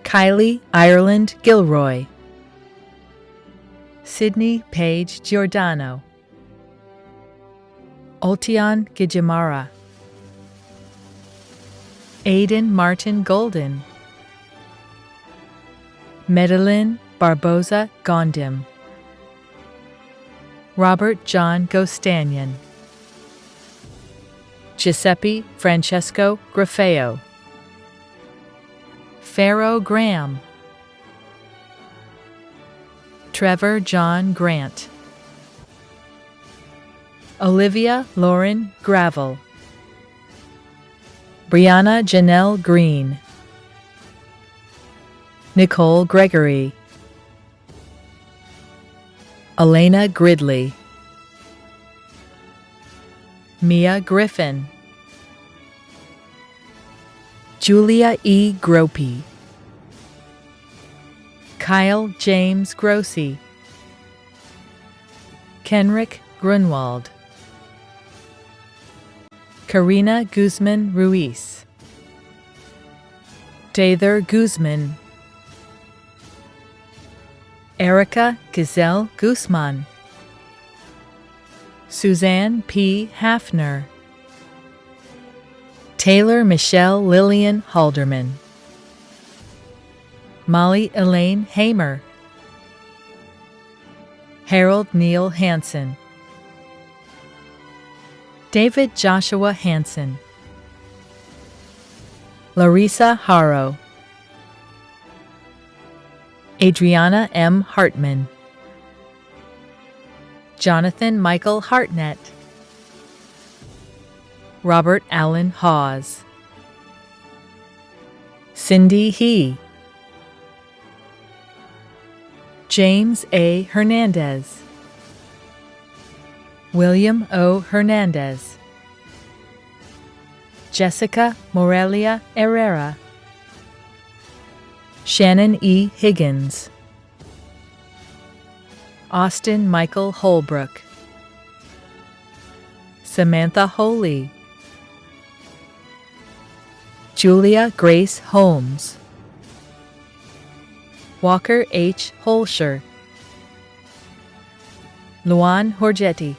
Kylie Ireland Gilroy, Sydney Page Giordano, Oltion Gijamara, Aidan Martin Golden, Medellin Barboza Gondim, Robert John Gostanian, Giuseppe Francesco Grafeo, Pharaoh Graham, Trevor John Grant, Olivia Lauren Gravel, Brianna Janelle Green, Nicole Gregory, Elena Gridley, Mia Griffin, Julia E. Gropey, Kyle James Grossi, Kenrick Grunwald, Karina Guzman Ruiz, Tather Guzman, Erica Gazelle Guzman, Suzanne P. Hafner, Taylor Michelle Lillian Halderman, Molly Elaine Hamer, Harold Neil Hansen, David Joshua Hansen, Larissa Haro, Adriana M. Hartman, Jonathan Michael Hartnett, Robert Allen Hawes, Cindy He, James A. Hernandez, William O. Hernandez, Jessica Morelia Herrera, Shannon E. Higgins, Austin Michael Holbrook, Samantha Holy, Julia Grace Holmes, Walker H. Holscher, Luan Horgetti,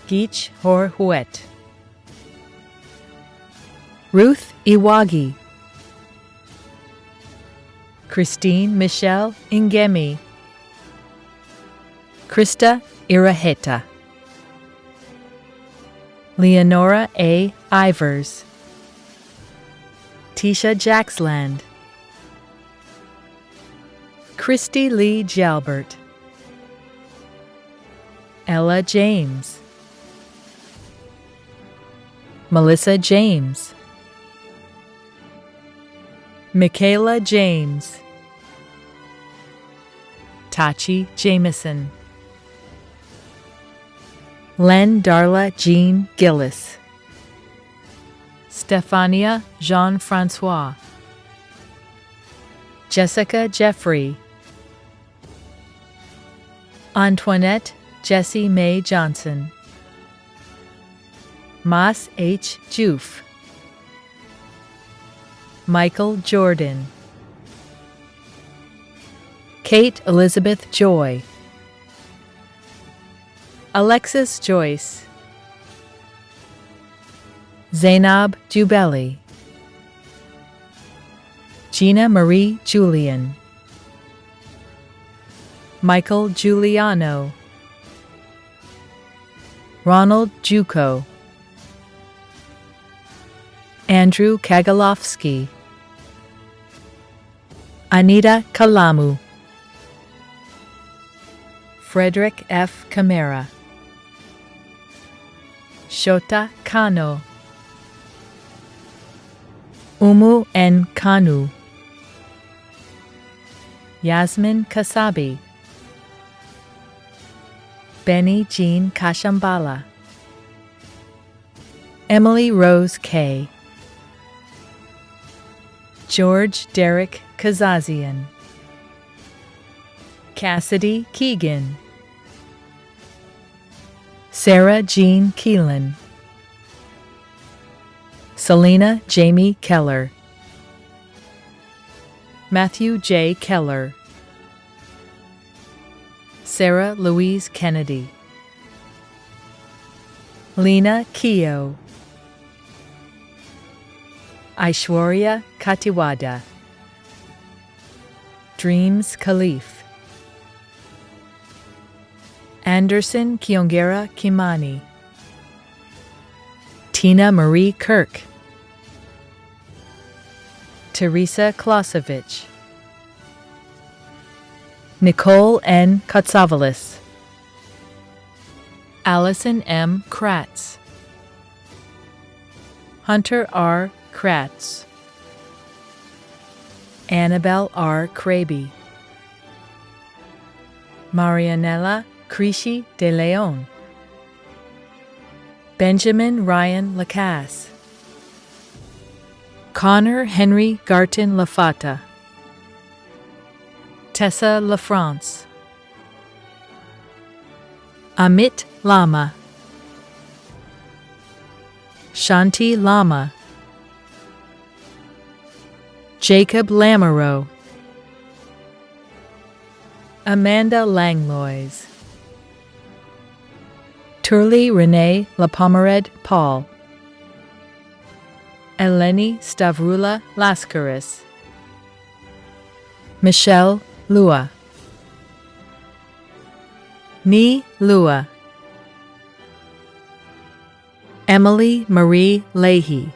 Geach Hor Huet, Ruth Iwagi, Christine Michelle Ingemi, Krista Iraheta, Leonora A. Ivers, Tisha Jacksland, Christy Lee Jalbert, Ella James, Melissa James, Michaela James, Tachi Jameson, Len Darla Jean Gillis, Stefania Jean-Francois, Jessica Jeffrey, Antoinette Jessie Mae Johnson, Mas H. Joof, Michael Jordan, Kate Elizabeth Joy, Alexis Joyce, Zainab Jubeli, Gina Marie Julian, Michael Giuliano, Ronald Juco, Andrew Kagalofsky, Anita Kalamu, Frederick F. Camara, Shota Kano, Umu N. Kanu, Yasmin Kasabi, Benny Jean Kashambala, Emily Rose Kay, George Derek Kazazian, Cassidy Keegan, Sarah Jean Keelan, Selena Jamie Keller, Matthew J. Keller, Sarah Louise Kennedy, Lena Keogh, Aishwarya Katiwada, Dreams Khalif, Anderson Kiongera Kimani, Tina Marie Kirk, Teresa Klosevich, Nicole N. Kotsavalis, Allison M. Kratz, Hunter R. Kratz, Annabelle R. Kraby, Marianella Crishi de Leon, Benjamin Ryan Lacasse, Connor Henry Garton Lafata, Tessa LaFrance, Amit Lama, Shanti Lama, Jacob Lamoureux, Amanda Langlois, Turley Renee Lapomered Paul, Eleni Stavrula Laskaris, Michelle Lua, Ni Lua, Emily Marie Leahy,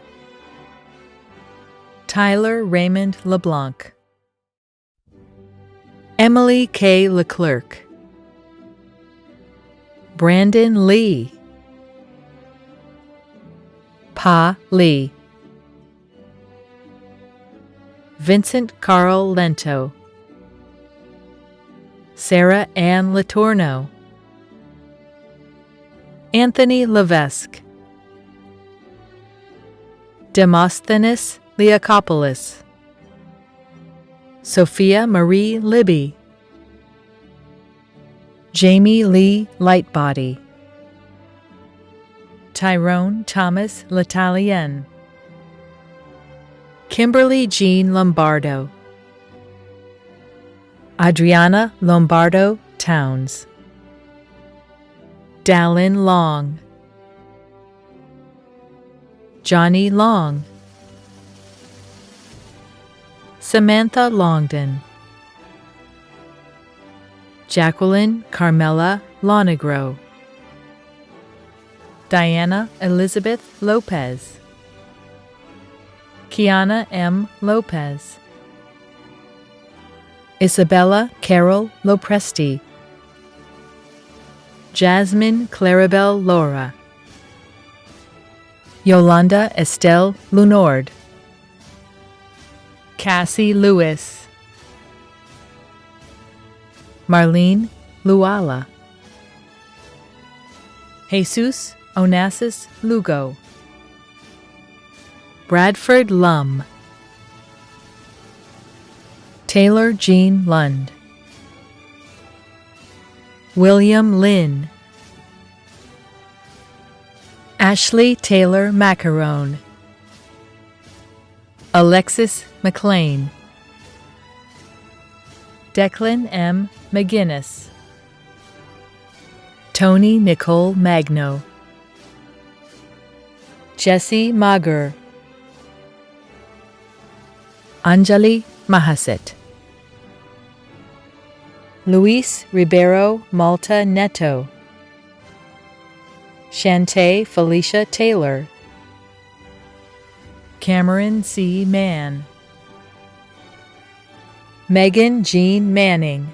Tyler Raymond LeBlanc, Emily K. Leclerc, Brandon Lee, Pa Lee, Vincent Carl Lento, Sarah Ann Letourneau, Anthony Levesque, Demosthenes Leakopoulos, Sophia Marie Libby, Jamie Lee Lightbody, Tyrone Thomas L'Italien, Kimberly Jean Lombardo, Adriana Lombardo Towns, Dallin Long, Johnny Long, Samantha Longden, Jacqueline Carmela Lonegro, Diana Elizabeth Lopez, Kiana M. Lopez, Isabella Carol Lopresti, Jasmine Clarabelle Laura, Yolanda Estelle Lunord, Cassie Lewis, Marlene Luala, Jesus Onassis Lugo, Bradford Lum, Taylor Jean Lund, William Lynn, Ashley Taylor Macarone, Alexis McLean, Declan M. McGinnis, Tony Nicole Magno, Jesse Maguire, Anjali Mahasit, Luis Ribeiro Malta Neto, Shantae Felicia Taylor, Cameron C. Mann, Megan Jean Manning,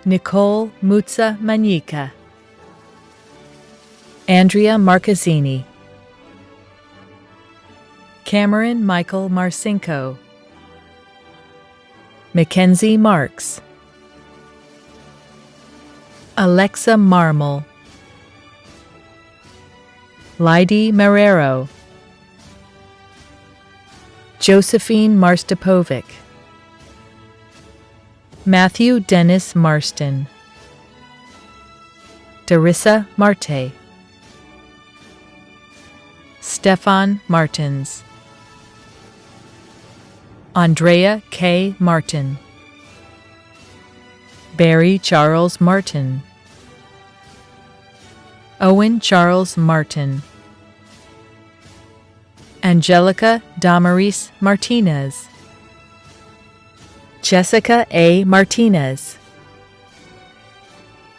Nicole Mutsa Manika, Andrea Marcazzini, Cameron Michael Marcinko, Mackenzie Marks, Alexa Marmol, Lydie Marrero, Josephine Marstopovic, Matthew Dennis Marston, Darissa Marte, Stefan Martins, Andrea K. Martin, Barry Charles Martin, Owen Charles Martin, Angelica Damaris Martinez, Jessica A. Martinez,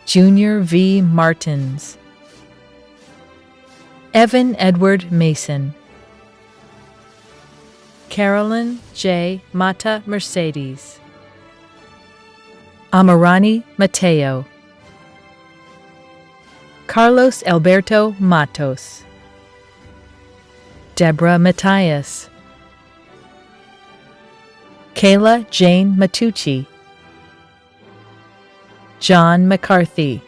Junior V. Martins, Evan Edward Mason, Carolyn J. Mata Mercedes, Amarani Mateo, Carlos Alberto Matos, Deborah Matthias, Kayla Jane Matucci, John McCarthy,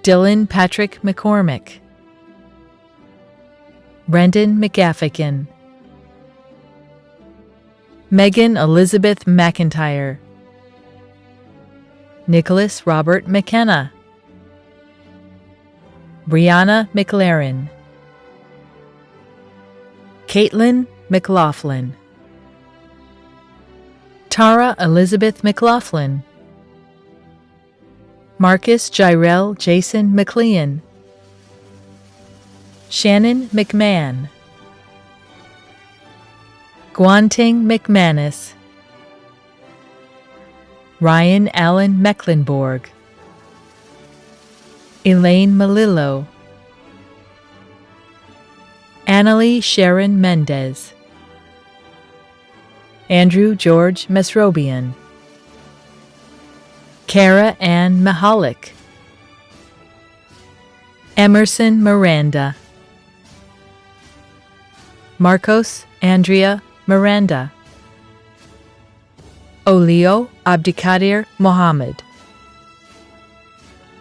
Dylan Patrick McCormick, Brendan McGaffigan, Megan Elizabeth McIntyre, Nicholas Robert McKenna, Brianna McLaren, Caitlin McLaughlin, Tara Elizabeth McLaughlin, Marcus Jirel Jason McLean, Shannon McMahon, Guanting McManus, Ryan Allen Mecklenburg, Elaine Malillo, Annalie Sharon Mendez, Andrew George Mesrobian, Kara Ann Mahalik, Emerson Miranda, Marcos Andrea Miranda, Olio Abdikadir Mohammed,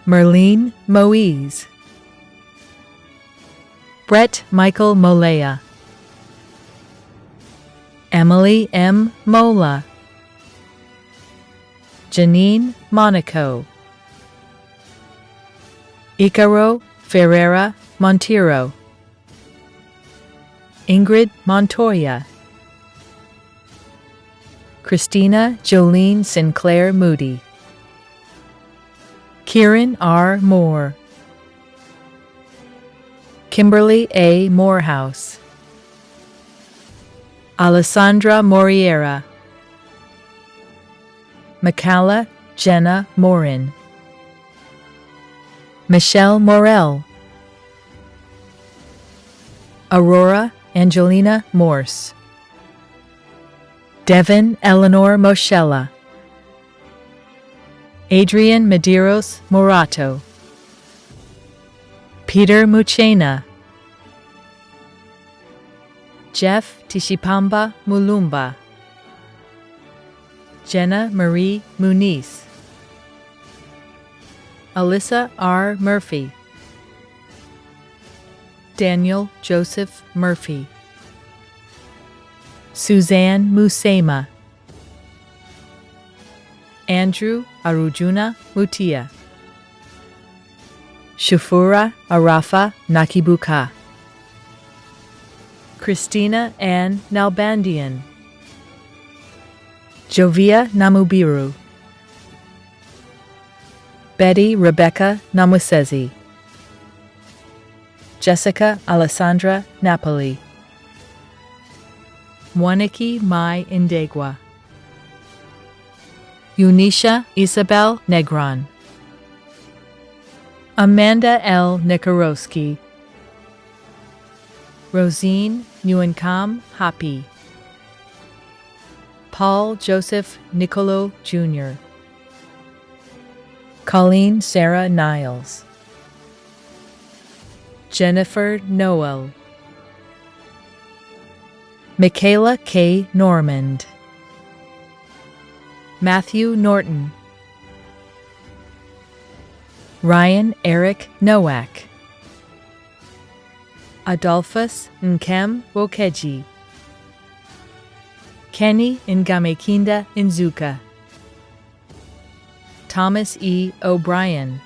Merlene Moise, Brett Michael Molea, Emily M. Mola, Janine Monaco, Icaro Ferreira Monteiro, Ingrid Montoya, Christina Jolene Sinclair Moody, Kieran R. Moore, Kimberly A. Morehouse, Alessandra Moriera, Makala Jenna Morin, Michelle Morel, Aurora Angelina Morse, Devin Eleanor Moschella, Adrian Medeiros Morato, Peter Muchena, Jeff Tishipamba Mulumba, Jenna Marie Muniz, Alyssa R. Murphy, Daniel Joseph Murphy, Suzanne Musema, Andrew Arujuna Mutia, Shufura Arafa Nakibuka, Christina Ann Nalbandian, Jovia Namubiru, Betty Rebecca Namusezi, Jessica Alessandra Napoli, Mwaniki Mai Indegwa, Unisha Isabel Negron, Amanda L. Nikorowski, Rosine Nguyenkam Hapi, Paul Joseph Nicolo Jr., Colleen Sarah Niles, Jennifer Noel, Michaela K. Normand, Matthew Norton, Ryan Eric Nowak, Adolphus Nkem Wokeji, Kenny Ngamekinda Nzuka, Thomas E. O'Brien,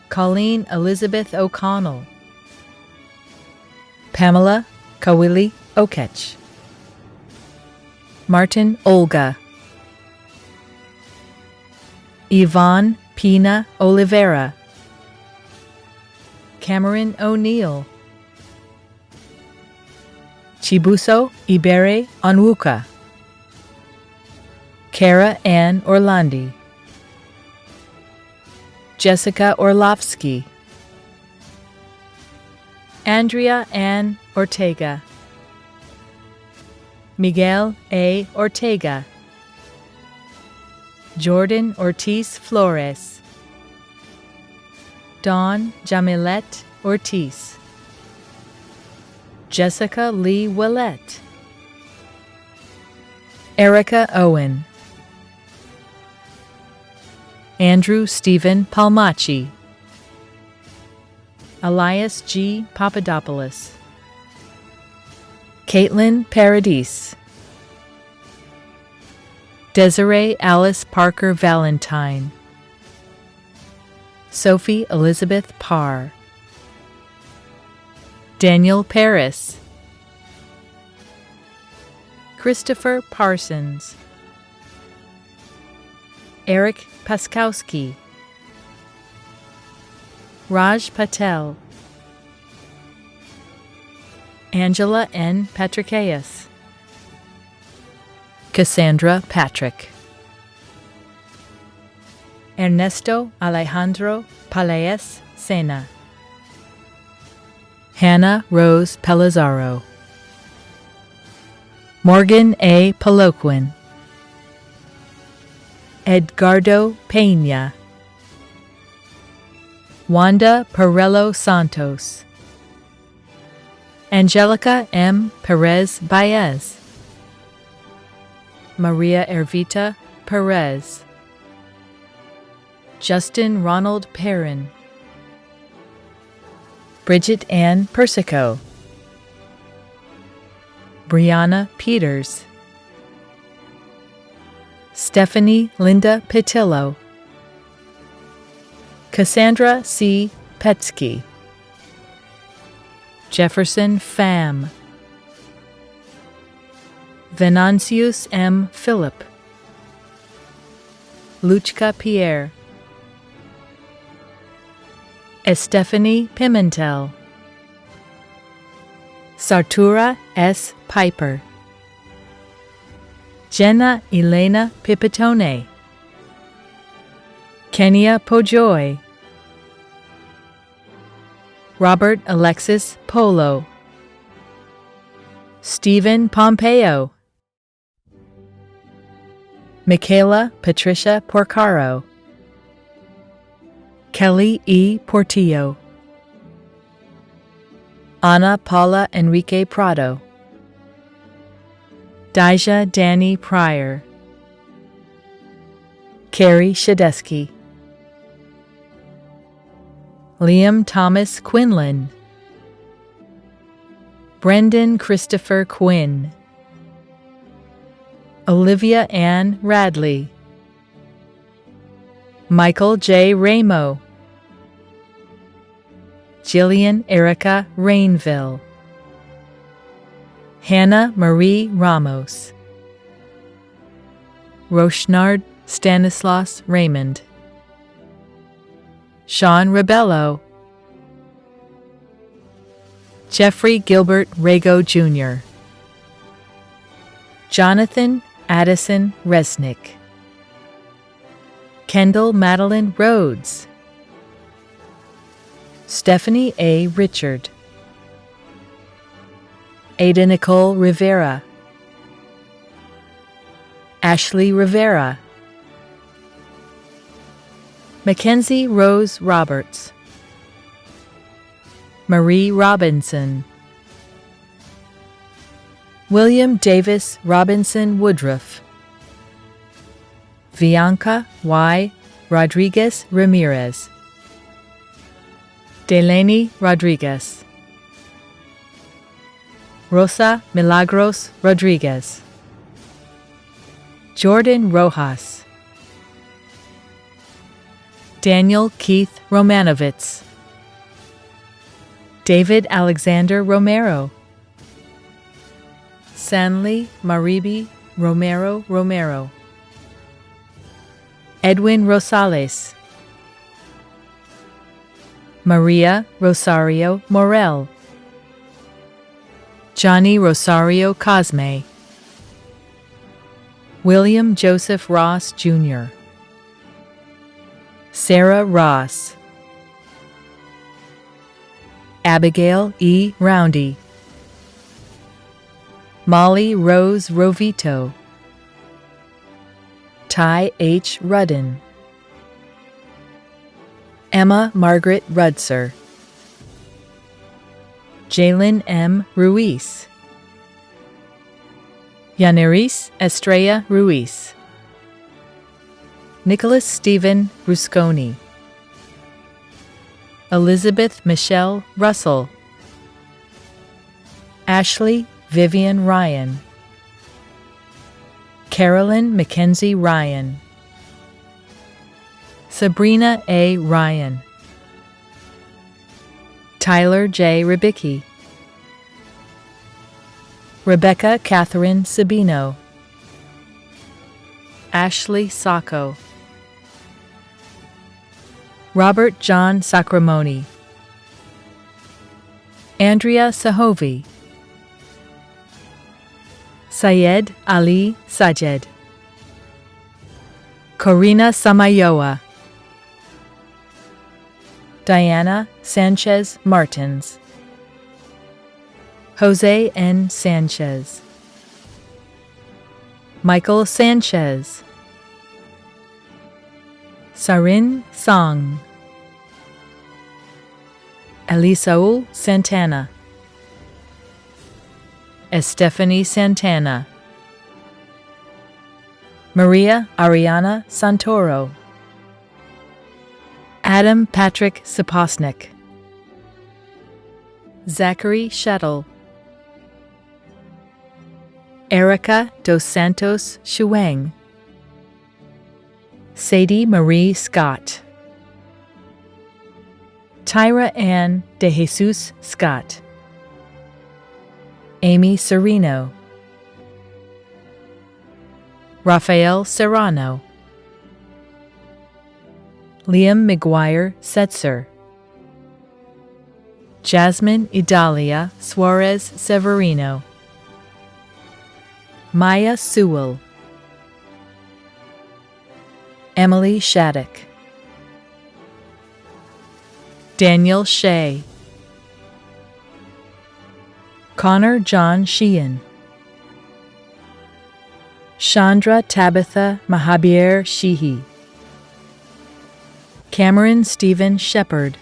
Colleen Elizabeth O'Connell, Pamela Kawili Okech, Martin Olga, Yvonne Pina Oliveira, Cameron O'Neill, Chibuso Ibere Onwuka, Kara Ann Orlandi, Jessica Orlovsky, Andrea Ann Ortega, Miguel A. Ortega, Jordan Ortiz Flores, Dawn Jamilette Ortiz, Jessica Lee Willette, Erica Owen, Andrew Stephen Palmacci, Elias G. Papadopoulos, Caitlin Paradis, Desiree Alice Parker Valentine, Sophie Elizabeth Parr, Daniel Paris, Christopher Parsons, Eric Paskowski, Raj Patel, Angela N. Patrikeas, Cassandra Patrick, Ernesto Alejandro Palaez Sena, Hannah Rose Pelizaro, Morgan A. Paloquin, Edgardo Peña, Wanda Perello Santos, Angelica M. Perez Baez, Maria Ervita Perez, Justin Ronald Perrin, Bridget Ann Persico, Brianna Peters, Stephanie Linda Petillo, Cassandra C. Petsky, Jefferson Pham, Venancius M. Philip, Luchka Pierre, Estefany Pimentel, Sartura S. Piper, Jenna Elena Pipitone, Kenya Pojoy, Robert Alexis Polo, Stephen Pompeo, Michaela Patricia Porcaro, Kelly E. Portillo, Ana Paula Enrique Prado, Daija Danny Pryor, Carrie Shadeski, Liam Thomas Quinlan, Brendan Christopher Quinn, Olivia Ann Radley, Michael J. Ramo, Jillian Erica Rainville, Hannah Marie Ramos, Rochnard Stanislaus Raymond, Sean Rebello, Jeffrey Gilbert Rago Jr., Jonathan Addison Resnick, Kendall Madeline Rhodes, Stephanie A. Richard, Ada Nicole Rivera, Ashley Rivera, Mackenzie Rose Roberts, Marie Robinson, William Davis Robinson Woodruff, Bianca Y. Rodriguez Ramirez, Delaney Rodriguez, Rosa Milagros Rodriguez, Jordan Rojas, Daniel Keith Romanovitz, David Alexander Romero, Sanli Maribi Romero, Edwin Rosales, Maria Rosario Morel, Johnny Rosario Cosme, William Joseph Ross Jr., Sarah Ross, Abigail E. Roundy, Molly Rose Rovito, Ty H. Rudden, Emma Margaret Rudser, Jalen M. Ruiz, Yaneris Estrella Ruiz, Nicholas Stephen Rusconi, Elizabeth Michelle Russell, Ashley Vivian Ryan, Carolyn Mackenzie Ryan, Sabrina A. Ryan, Tyler J. Ribicki, Rebecca Catherine Sabino, Ashley Sacco, Robert John Sacramoni, Andrea Sahovi, Syed Ali Sajed, Corina Samayoa, Diana Sanchez Martins, Jose N. Sanchez, Michael Sanchez, Sarin Song, Elisaul Santana, Estefany Santana, Maria Ariana Santoro, Adam Patrick Saposnik, Zachary Shettle, Erica Dos Santos Shuang, Sadie Marie Scott, Tyra Ann De Jesus Scott, Amy Sereno, Rafael Serrano, Liam Maguire Setzer, Jasmine Idalia Suarez Severino, Maya Sewell, Emily Shattuck, Daniel Shea, Connor John Sheehan, Chandra Tabitha Mahabir Sheehy, Cameron Stephen Shepard,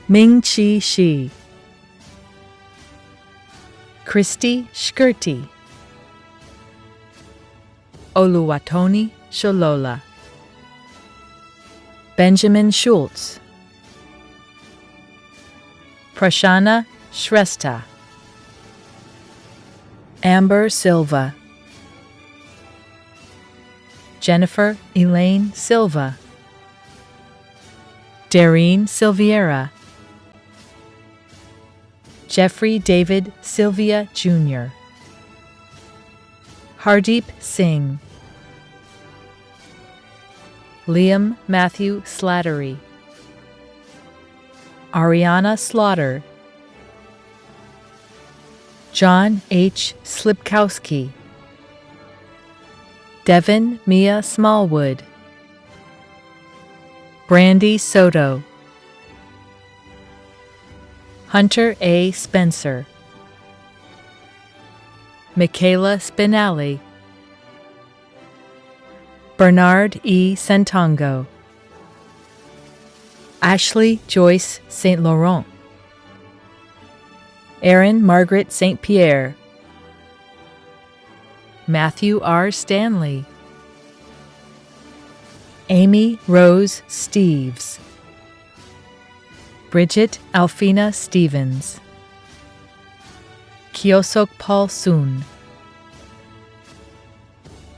Ming Chi Shi, Christy Shkirti, Oluwatoni Sholola, Benjamin Schultz, Prashana Shrestha, Amber Silva, Jennifer Elaine Silva, Dareen Silviera, Jeffrey David Sylvia Jr., Hardeep Singh, Liam Matthew Slattery, Ariana Slaughter, John H. Slipkowski, Devin Mia Smallwood, Brandy Soto, Hunter A. Spencer, Michaela Spinelli, Bernard E. Santongo, Ashley Joyce St. Laurent, Erin Margaret St. Pierre, Matthew R. Stanley, Amy Rose Steves, Bridget Alfina Stevens, Kyosok Paul Soon,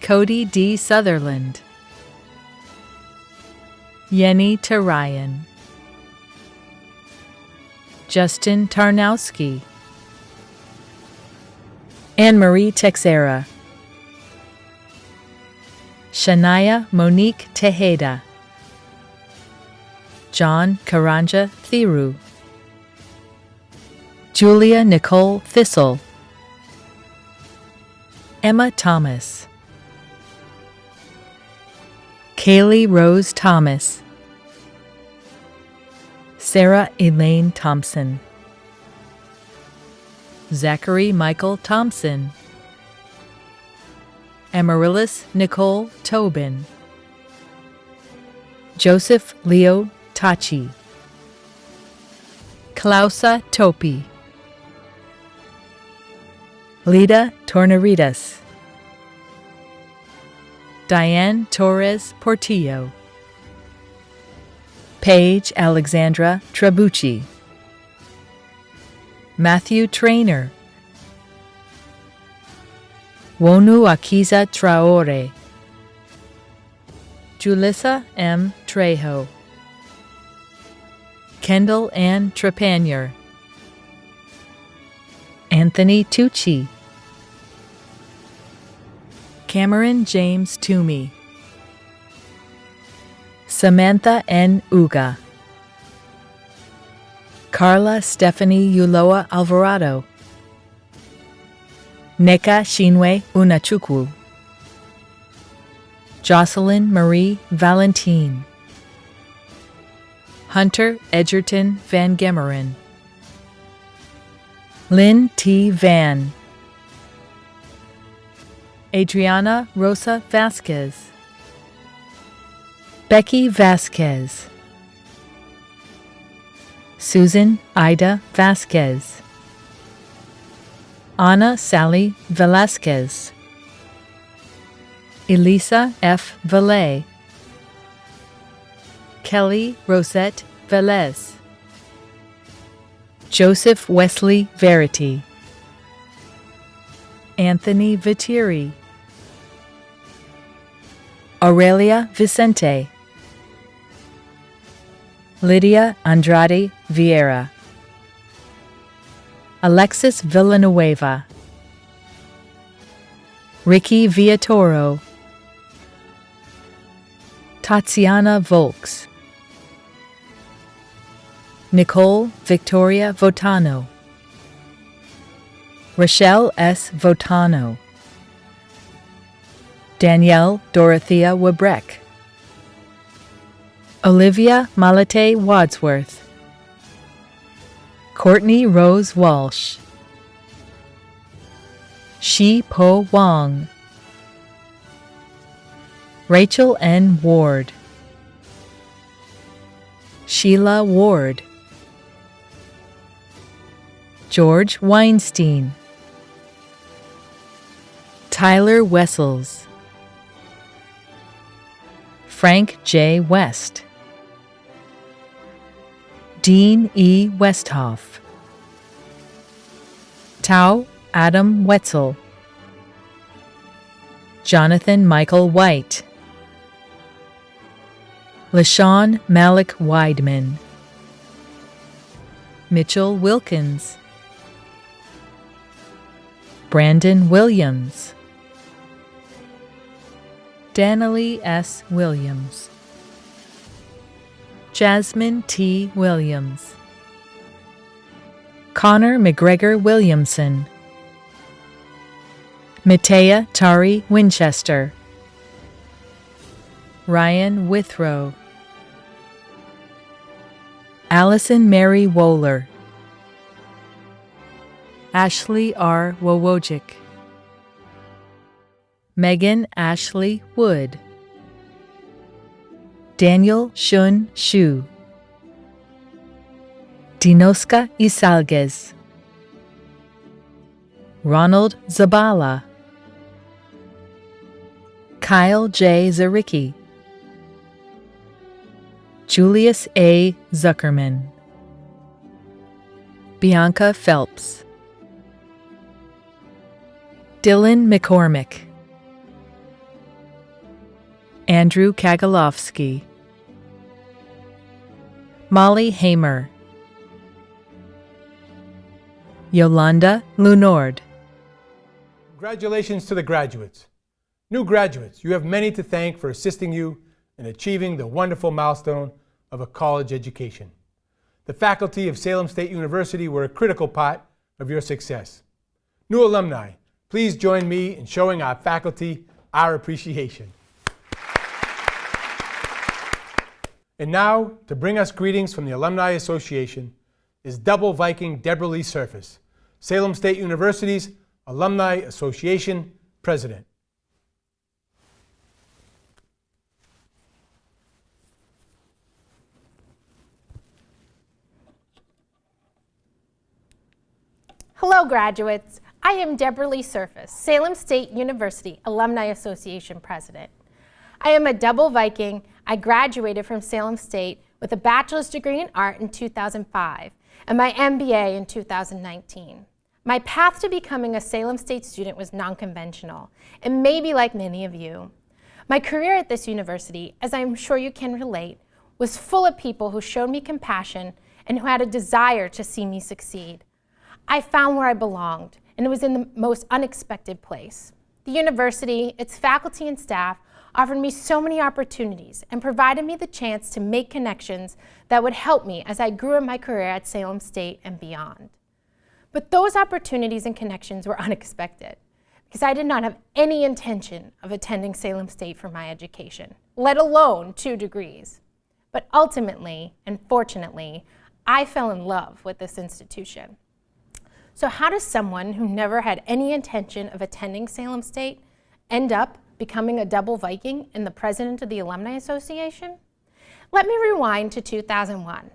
Cody D. Sutherland, Yenny Tarayan, Justin Tarnowski, Anne-Marie Texera, Shania Monique Tejeda, John Karanja Thiru, Julia Nicole Thistle, Emma Thomas, Kaylee Rose Thomas, Sarah Elaine Thompson, Zachary Michael Thompson, Amaryllis Nicole Tobin, Joseph Leo Tachi, Klausa Topi, Lida Tornaritas, Diane Torres Portillo, Paige Alexandra Trabucci, Matthew Trainer, Wonu Akiza Traore, Julissa M. Trejo, Kendall Ann Trepanier, Anthony Tucci, Cameron James Toomey, Samantha N. Uga, Carla Stephanie Uloa Alvarado, Neka Shinwe Unachukwu, Jocelyn Marie Valentine, Hunter Edgerton Van Gemeren, Lynn T. Van, Adriana Rosa Vasquez, Becky Vasquez, Susan Ida Vasquez, Ana Sally Velasquez, Elisa F. Valet, Kelly Rosette Velez, Joseph Wesley Verity, Anthony Viteri, Aurelia Vicente, Lydia Andrade Vieira, Alexis Villanueva, Ricky Villatoro, Tatiana Volks, Nicole Victoria Votano, Rochelle S. Votano, Danielle Dorothea Webrek, Olivia Malate Wadsworth, Courtney Rose Walsh, Shi Po Wong, Rachel N. Ward, Sheila Ward, George Weinstein, Tyler Wessels, Frank J. West, Dean E. Westhoff, Tao Adam Wetzel, Jonathan Michael White, LaShawn Malik Weidman, Mitchell Wilkins, Brandon Williams, Danilee S. Williams, Jasmine T. Williams, Connor McGregor Williamson, Matea Tari Winchester, Ryan Withrow, Allison Mary Wohler, Ashley R. Wojcik, Megan Ashley Wood, Daniel Shun Shu, Dinoska Isalguez, Ronald Zabala, Kyle J. Zaricki, Julius A. Zuckerman, Bianca Phelps, Dylan McCormick, Andrew Kagalofsky, Molly Hamer, Yolanda Lunord. Congratulations to the graduates. New graduates, you have many to thank for assisting you in achieving the wonderful milestone of a college education. The faculty of Salem State University were a critical part of your success. New alumni, please join me in showing our faculty our appreciation. And now, to bring us greetings from the Alumni Association, is Double Viking Deborah Lee Surface, Salem State University's Alumni Association President. Hello, graduates. I am Deborah Lee Surface, Salem State University Alumni Association President. I am a double Viking. I graduated from Salem State with a bachelor's degree in art in 2005 and my MBA in 2019. My path to becoming a Salem State student was non-conventional and maybe like many of you. My career at this university, as I'm sure you can relate, was full of people who showed me compassion and who had a desire to see me succeed. I found where I belonged, and it was in the most unexpected place. The university, its faculty and staff, offered me so many opportunities and provided me the chance to make connections that would help me as I grew in my career at Salem State and beyond. But those opportunities and connections were unexpected because I did not have any intention of attending Salem State for my education, let alone 2 degrees. But ultimately, and fortunately, I fell in love with this institution. So how does someone who never had any intention of attending Salem State end up becoming a double Viking and the president of the Alumni Association? Let me rewind to 2001.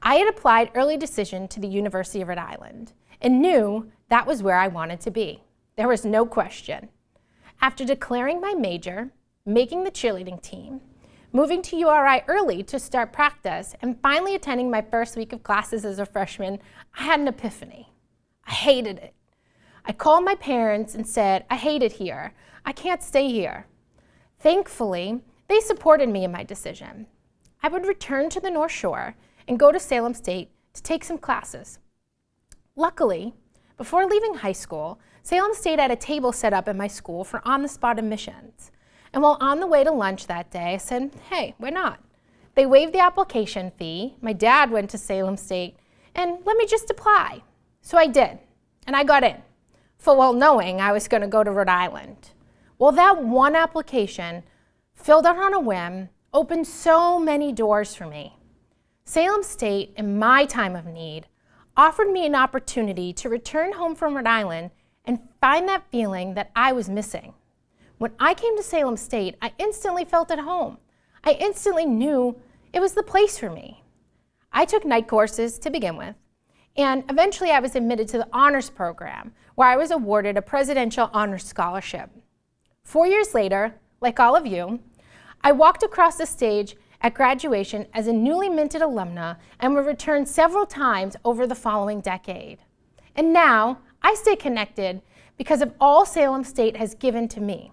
I had applied early decision to the University of Rhode Island and knew that was where I wanted to be. There was no question. After declaring my major, making the cheerleading team, moving to URI early to start practice, and finally attending my first week of classes as a freshman, I had an epiphany. I hated it. I called my parents and said, I hate it here. I can't stay here. Thankfully, they supported me in my decision. I would return to the North Shore and go to Salem State to take some classes. Luckily, before leaving high school, Salem State had a table set up in my school for on-the-spot admissions. And while on the way to lunch that day, I said, hey, why not? They waived the application fee, my dad went to Salem State, and let me just apply. So I did, and I got in, full well knowing I was going to go to Rhode Island. Well, that one application, filled out on a whim, opened so many doors for me. Salem State, in my time of need, offered me an opportunity to return home from Rhode Island and find that feeling that I was missing. When I came to Salem State, I instantly felt at home. I instantly knew it was the place for me. I took night courses to begin with, and eventually I was admitted to the honors program, where I was awarded a presidential honors scholarship. 4 years later, like all of you, I walked across the stage at graduation as a newly minted alumna and would return several times over the following decade. And now, I stay connected because of all Salem State has given to me,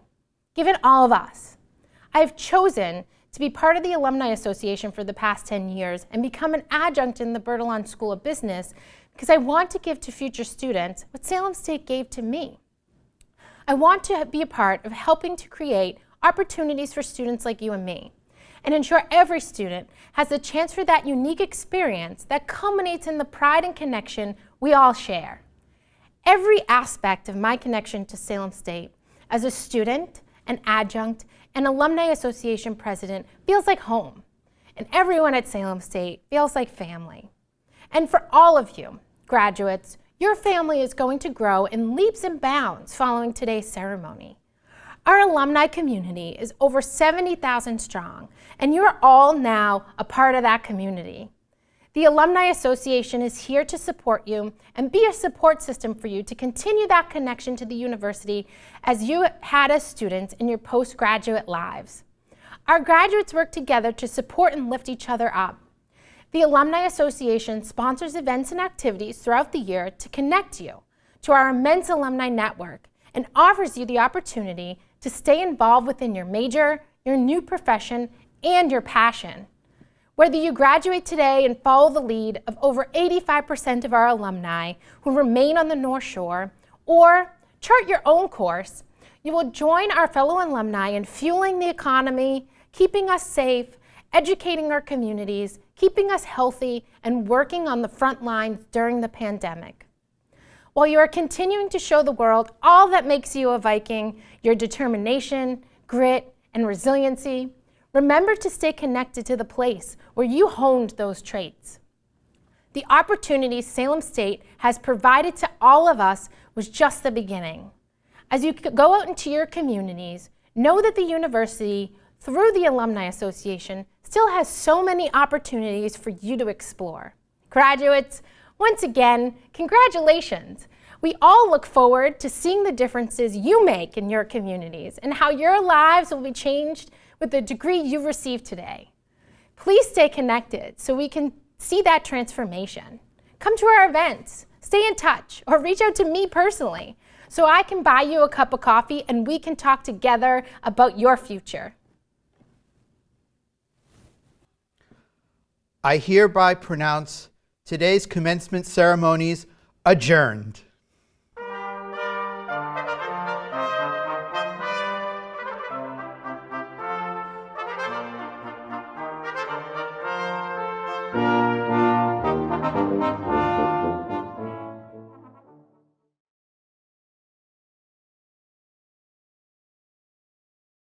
given all of us. I have chosen to be part of the Alumni Association for the past 10 years and become an adjunct in the Bertolon School of Business because I want to give to future students what Salem State gave to me. I want to be a part of helping to create opportunities for students like you and me, and ensure every student has the chance for that unique experience that culminates in the pride and connection we all share. Every aspect of my connection to Salem State as a student, an adjunct, and Alumni Association president feels like home, and everyone at Salem State feels like family. And for all of you, graduates, your family is going to grow in leaps and bounds following today's ceremony. Our alumni community is over 70,000 strong, and you're all now a part of that community. The Alumni Association is here to support you and be a support system for you to continue that connection to the university as you had as students in your postgraduate lives. Our graduates work together to support and lift each other up. The Alumni Association sponsors events and activities throughout the year to connect you to our immense alumni network and offers you the opportunity to stay involved within your major, your new profession, and your passion. Whether you graduate today and follow the lead of over 85% of our alumni who remain on the North Shore, or chart your own course, you will join our fellow alumni in fueling the economy, keeping us safe, educating our communities, keeping us healthy, and working on the front lines during the pandemic. While you are continuing to show the world all that makes you a Viking, your determination, grit, and resiliency, remember to stay connected to the place where you honed those traits. The opportunities Salem State has provided to all of us was just the beginning. As you go out into your communities, know that the university, through the Alumni Association, still has so many opportunities for you to explore. Graduates, once again, congratulations. We all look forward to seeing the differences you make in your communities and how your lives will be changed with the degree you received today. Please stay connected so we can see that transformation. Come to our events, stay in touch, or reach out to me personally so I can buy you a cup of coffee and we can talk together about your future. I hereby pronounce today's commencement ceremonies adjourned.